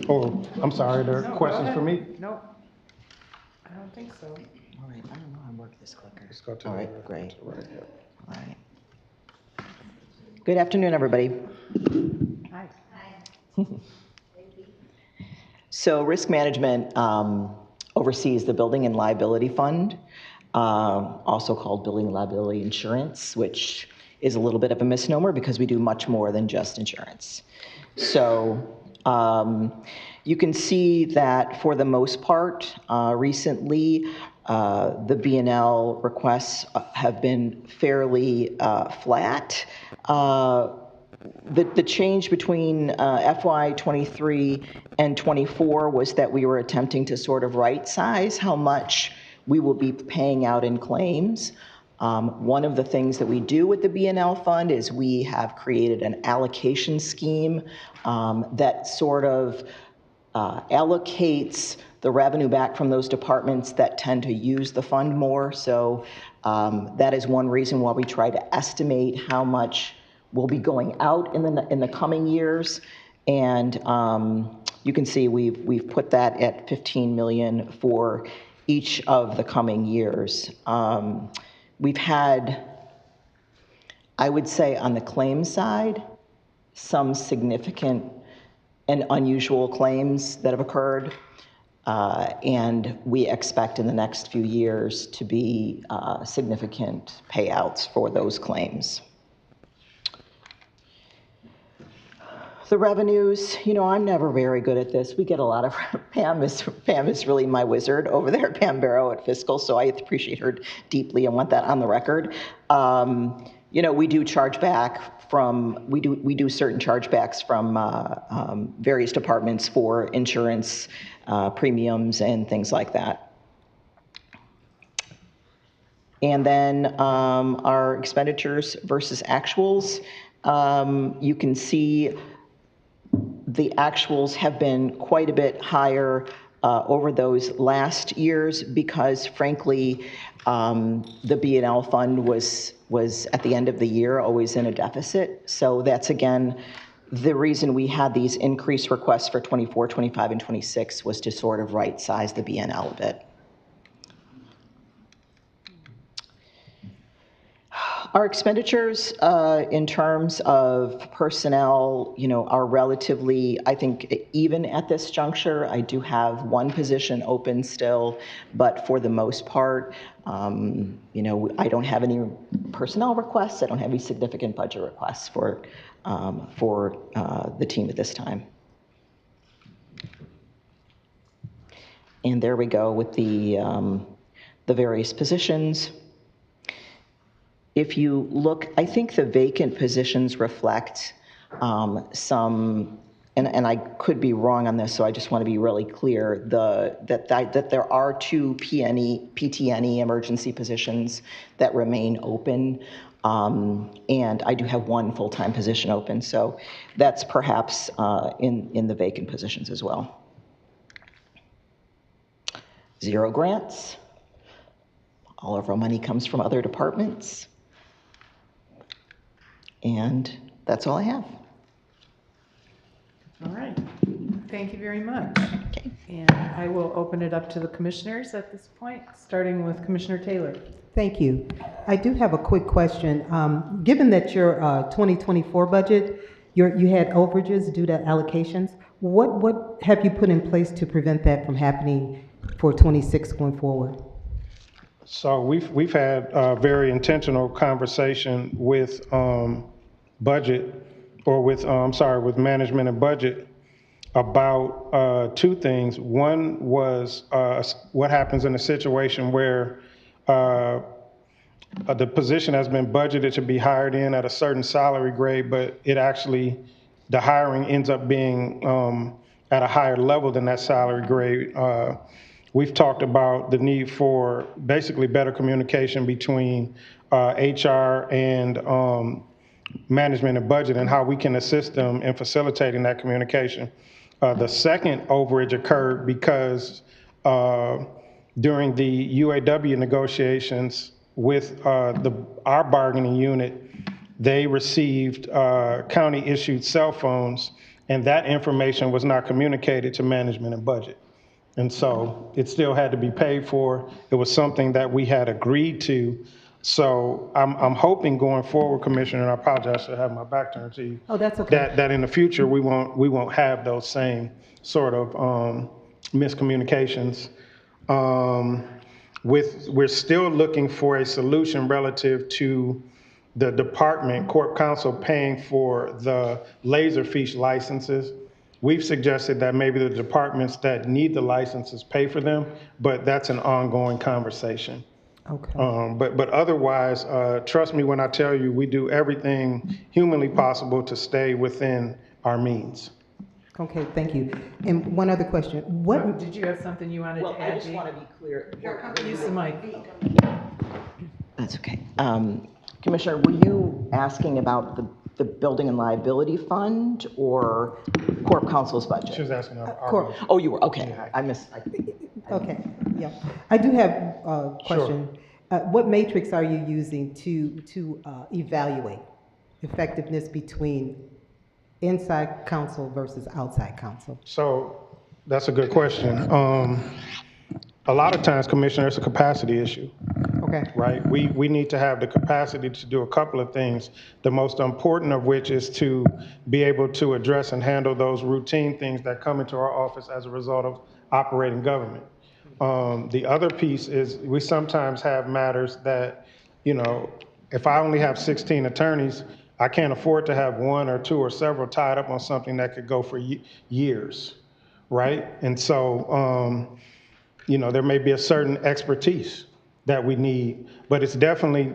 Oh, I'm sorry, there are questions for me? No, I don't think so. All right, I don't know how to work this clicker. Let's go to All the- right, great. Right here. All right. Good afternoon, everybody. Hi. So risk management oversees the Building and Liability Fund, also called Building and Liability Insurance, which is a little bit of a misnomer because we do much more than just insurance. So You can see that for the most part, recently, the B&L requests have been fairly flat. The change between FY '23 and '24 was that we were attempting to sort of right-size how much we will be paying out in claims. One of the things that we do with the B&L fund is we have created an allocation scheme that sort of allocates the revenue back from those departments that tend to use the fund more. So that is one reason why we try to estimate how much will be going out in the coming years. And you can see we've put that at 15 million for each of the coming years. We've had, I would say on the claims side, some significant and unusual claims that have occurred. And we expect in the next few years to be significant payouts for those claims. The revenues, you know, I'm never very good at this. We get a lot of, Pam is really my wizard over there, Pam Barrow at Fiscal, so I appreciate her deeply and want that on the record. You know, we do charge back from, we do certain chargebacks from various departments for insurance premiums and things like that. And then our expenditures versus actuals, you can see the actuals have been quite a bit higher over those last years because, frankly, the B&L fund was at the end of the year always in a deficit. So that's, again, the reason we had these increased requests for 24, 25, and 26 was to sort of right-size the B&L a bit. Our expenditures in terms of personnel, you know, are relatively, I think, even at this juncture. I do have one position open still, but for the most part, you know, I don't have any personnel requests. I don't have any significant budget requests for the team at this time. And there we go with the various positions. If you look, I think the vacant positions reflect some, and I could be wrong on this, so I just want to be really clear, that there are 2 PTNE emergency positions that remain open, and I do have 1 full-time position open, so that's perhaps in the vacant positions as well. 0 grants. All of our money comes from other departments. And that's all I have. All right. Thank you very much. Okay. And I will open it up to the commissioners at this point, starting with Commissioner Taylor. Thank you. I do have a quick question. Given that your 2024 budget, you had overages due to allocations, what have you put in place to prevent that from happening for 26 going forward? So we've had a very intentional conversation with budget, or with with management and budget about 2 things. One was what happens in a situation where the position has been budgeted to be hired in at a certain salary grade, but it actually, the hiring ends up being at a higher level than that salary grade. We've talked about the need for basically better communication between HR and management and budget, and how we can assist them in facilitating that communication. The second overage occurred because during the UAW negotiations with our bargaining unit, they received county-issued cell phones, and that information was not communicated to management and budget. And so it still had to be paid for. It was something that we had agreed to. So I'm hoping going forward, Commissioner, and I apologize to have my back turned to you. Oh, that's okay. That in the future we won't have those same sort of miscommunications. We're still looking for a solution relative to the department, Corp Counsel, paying for the Laserfiche licenses. We've suggested that maybe the departments that need the licenses pay for them, but that's an ongoing conversation. Okay. But otherwise, trust me when I tell you, we do everything humanly possible to stay within our means. Okay, thank you. And one other question. What? Did you have something you wanted to add? I just want to be clear. Use the mic. That's okay. Commissioner, were you asking about the building and liability fund or Corp Council's budget? She was asking our Corp. Oh, you were, okay. I missed. Okay, yeah. I do have a question. What matrix are you using to evaluate effectiveness between inside council versus outside council? So that's a good question. A lot of times, Commissioner, it's a capacity issue. Okay. Right? We need to have the capacity to do a couple of things, the most important of which is to be able to address and handle those routine things that come into our office as a result of operating government. The other piece is we sometimes have matters that, if I only have 16 attorneys, I can't afford to have one or two or several tied up on something that could go for years, right? And so, there may be a certain expertise that we need, but it's definitely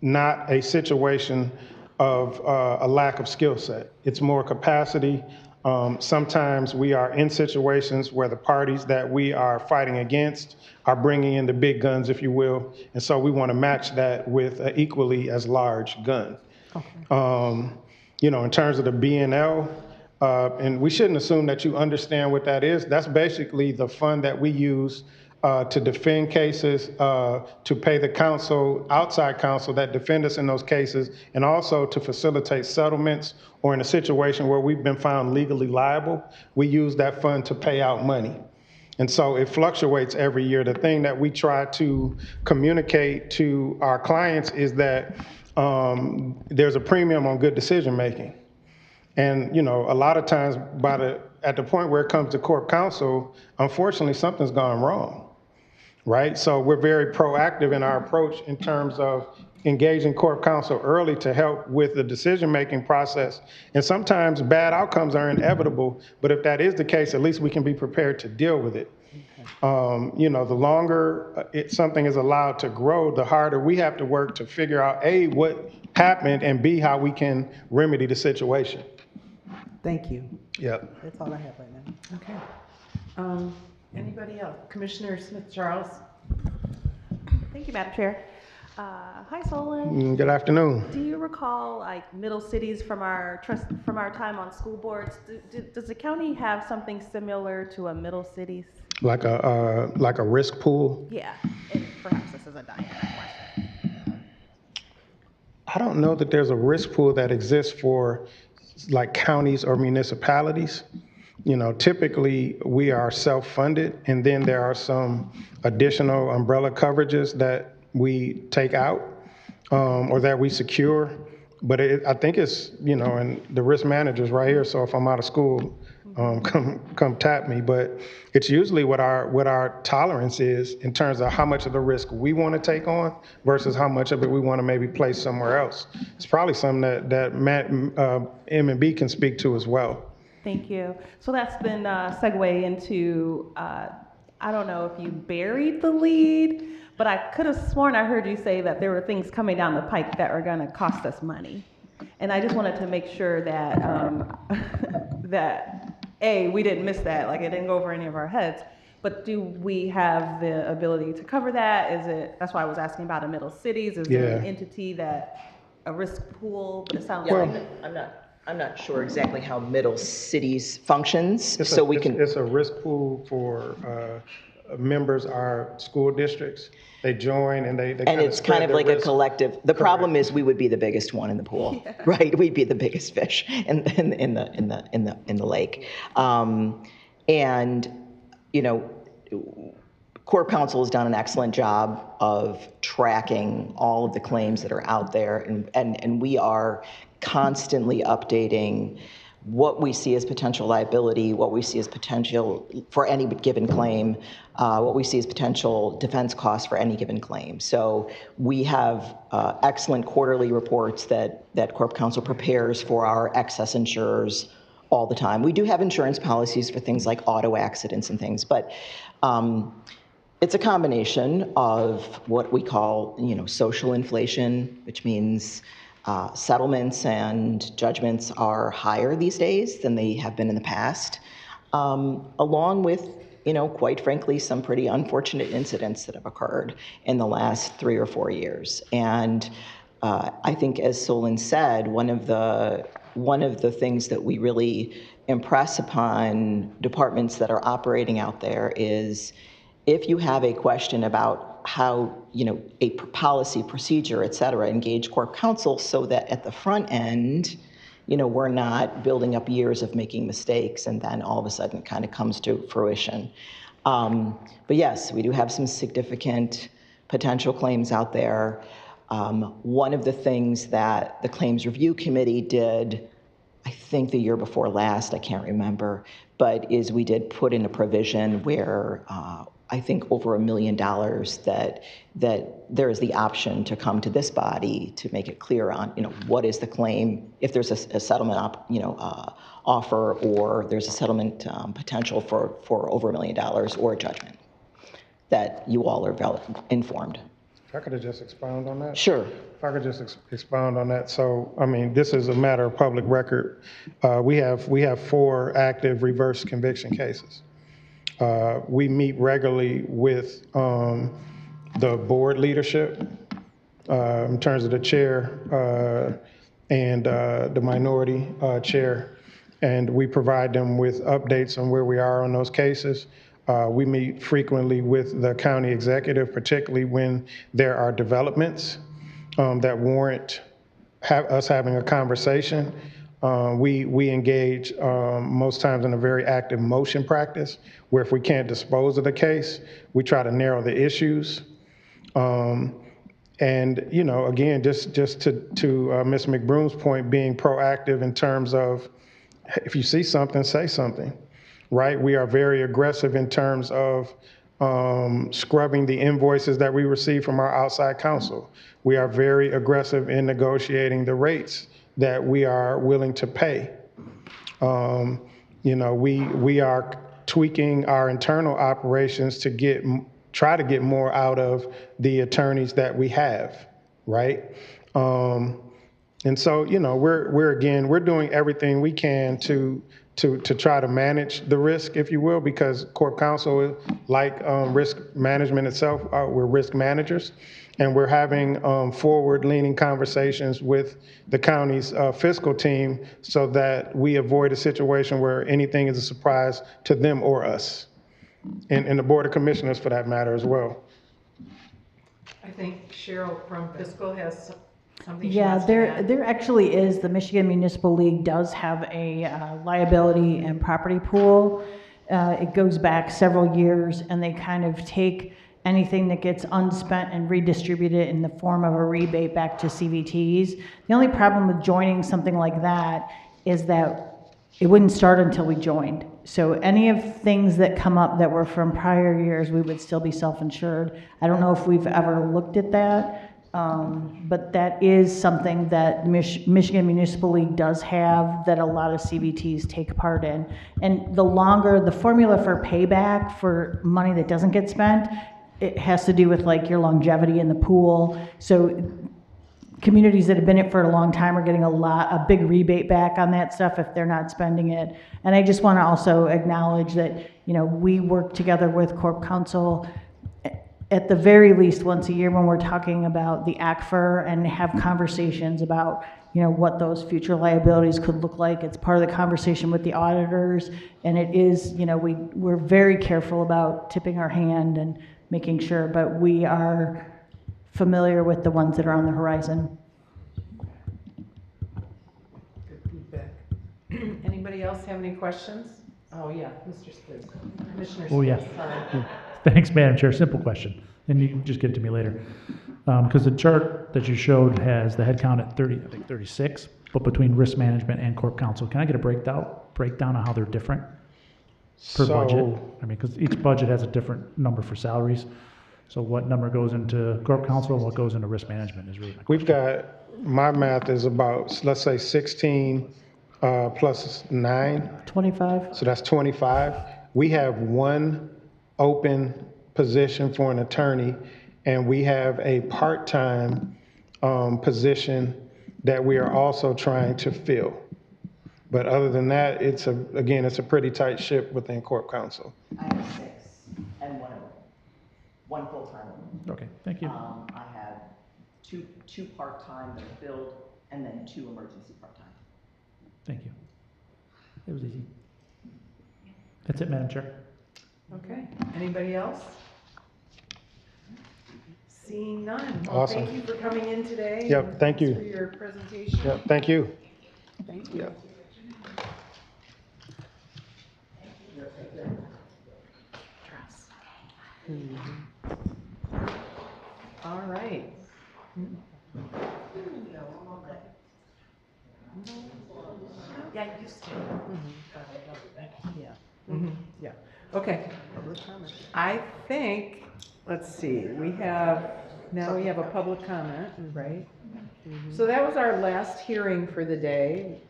not a situation of a lack of skill set. It's more capacity. Sometimes we are in situations where the parties that we are fighting against are bringing in the big guns, if you will, and so we want to match that with an equally as large gun. Okay. In terms of the BNL, and we shouldn't assume that you understand what that is. That's basically the fund that we use to defend cases, to pay the outside counsel that defend us in those cases, and also to facilitate settlements or in a situation where we've been found legally liable, we use that fund to pay out money. And so it fluctuates every year. The thing that we try to communicate to our clients is that there's a premium on good decision-making. And, a lot of times at the point where it comes to Corp Counsel, unfortunately, something's gone wrong. Right? So we're very proactive in our approach in terms of engaging Corp Counsel early to help with the decision-making process. And sometimes bad outcomes are inevitable, but if that is the case, at least we can be prepared to deal with it. Okay. The longer something is allowed to grow, the harder we have to work to figure out, A, what happened, and B, how we can remedy the situation. Thank you. Yep. That's all I have right now. Okay. Anybody else? Commissioner Smith-Charles? Thank you, Madam Chair. Hi, Solon. Good afternoon. Do you recall middle cities from our time on school boards? Does the county have something similar to a middle cities? Like a risk pool? Yeah, and perhaps this is a Diana question. I don't know that there's a risk pool that exists for counties or municipalities. Typically we are self-funded, and then there are some additional umbrella coverages that we take out or that we secure. But I think it's, and the risk manager's right here, so if I'm out of school, come tap me. But it's usually what our tolerance is in terms of how much of the risk we want to take on versus how much of it we want to maybe place somewhere else. It's probably something that Matt, M&B can speak to as well. Thank you. So that's been a segue into, I don't know if you buried the lead, but I could have sworn I heard you say that there were things coming down the pike that are going to cost us money. And I just wanted to make sure that, we didn't miss that, it didn't go over any of our heads. But do we have the ability to cover that? That's why I was asking about a middle cities. Is there an entity a risk pool? But it sounds like I'm not sure exactly how middle cities functions, It's a risk pool for members our school districts. They join and they and it's kind of like a collective. The problem is we would be the biggest one in the pool, right? We'd be the biggest fish in the lake, Corp Counsel has done an excellent job of tracking all of the claims that are out there, and we are constantly updating what we see as potential liability, what we see as potential for any given claim, what we see as potential defense costs for any given claim. So we have excellent quarterly reports that Corp Counsel prepares for our excess insurers all the time. We do have insurance policies for things like auto accidents and things, but it's a combination of what we call, social inflation, which means settlements and judgments are higher these days than they have been in the past, along with, quite frankly, some pretty unfortunate incidents that have occurred in the last 3 or 4 years. And I think, as Solon said, one of the things that we really impress upon departments that are operating out there is, if you have a question about how, a policy, procedure, et cetera, engage Corp Counsel so that at the front end, we're not building up years of making mistakes and then all of a sudden it kind of comes to fruition. But yes, we do have some significant potential claims out there. One of the things that the Claims Review Committee did, I think the year before last, I can't remember, but is we did put in a provision where I think over $1 million that there is the option to come to this body to make it clear on, what is the claim, if there's a settlement offer, or there's a settlement potential for over $1 million or a judgment, that you all are informed. If I could just expound on that? Sure. If I could just expound on that. So, this is a matter of public record. We have 4 active reverse conviction cases. We meet regularly with the board leadership in terms of the chair and the minority chair, and we provide them with updates on where we are on those cases. We meet frequently with the county executive, particularly when there are developments that warrant us having a conversation. We engage most times in a very active motion practice, where if we can't dispose of the case, we try to narrow the issues. And, again, just to Ms. McBroom's point, being proactive in terms of, if you see something, say something, right? We are very aggressive in terms of scrubbing the invoices that we receive from our outside counsel. We are very aggressive in negotiating the rates that we are willing to pay. We are tweaking our internal operations to try to get more out of the attorneys that we have, right? And so, we're doing everything we can to try to manage the risk, if you will, because Corp Counsel, like risk management itself, we're risk managers. And we're having forward-leaning conversations with the county's fiscal team so that we avoid a situation where anything is a surprise to them or us, and the Board of Commissioners for that matter as well. I think Cheryl from fiscal has something she Yeah, wants to add. there actually is, the Michigan Municipal League does have a liability and property pool. It goes back several years, and they kind of take anything that gets unspent and redistribute it in the form of a rebate back to CVTs. The only problem with joining something like that is that it wouldn't start until we joined. So any of things that come up that were from prior years, we would still be self-insured. I don't know if we've ever looked at that, but that is something that Michigan Municipal League does have, that a lot of CVTs take part in. And the formula for payback for money that doesn't get spent, it has to do with like your longevity in the pool. So communities that have been in it for a long time are getting a big rebate back on that stuff if they're not spending it. And I just want to also acknowledge that, we work together with Corp Counsel at the very least once a year when we're talking about the ACFR, and have conversations about, what those future liabilities could look like. It's part of the conversation with the auditors, and it is, we're very careful about tipping our hand and making sure, but we are familiar with the ones that are on the horizon. Good feedback. Anybody else have any questions? Oh, yeah, Mr. Spitz. Commissioner Spitz. Oh, yeah. Sorry. Thanks, Madam Chair. Simple question, and you can just get it to me later. Because the chart that you showed has the head count at 36, but between risk management and Corp Counsel. Can I get a breakdown of how they're different per budget? Because each budget has a different number for salaries. So what number goes into Corp Counsel and what goes into risk management is really my question. My math is about, let's say, 16 plus 9. 25. So that's 25. We have one open position for an attorney, and we have a part-time position that we are also trying to fill. But other than that, it's a pretty tight ship within Corp Counsel. I have 6 and one full-time. Okay, thank you. I have two part-time that are filled, and then 2 emergency part-time. Thank you. It was easy. That's it, Madam Chair. Okay, anybody else? Seeing none. Well, Awesome. thank you for coming in today. Yep, and thank you. thanks for your presentation. Yep, thank you. Thank you. All right. Yeah, you used to. Yeah. Yeah. Okay. I think, let's see, now we have a public comment, right? So that was our last hearing for the day.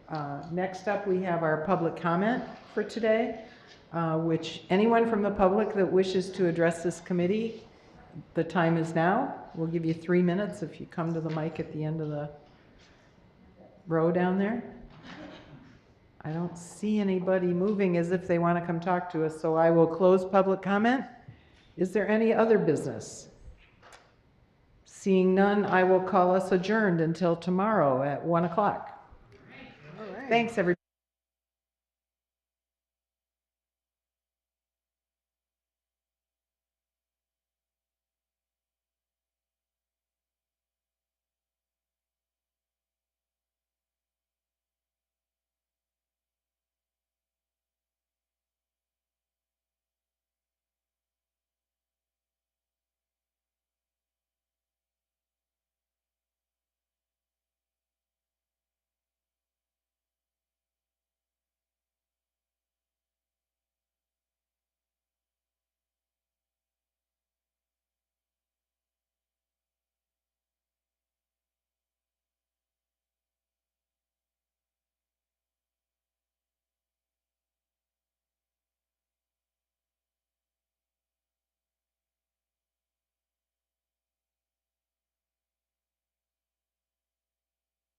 Next up, we have our public comment for today, which anyone from the public that wishes to address this committee, the time is now. We'll give you 3 minutes if you come to the mic at the end of the row down there. I don't see anybody moving as if they want to come talk to us, so I will close public comment. Is there any other business? Seeing none, I will call us adjourned until tomorrow at 1 o'clock. Thanks, everybody.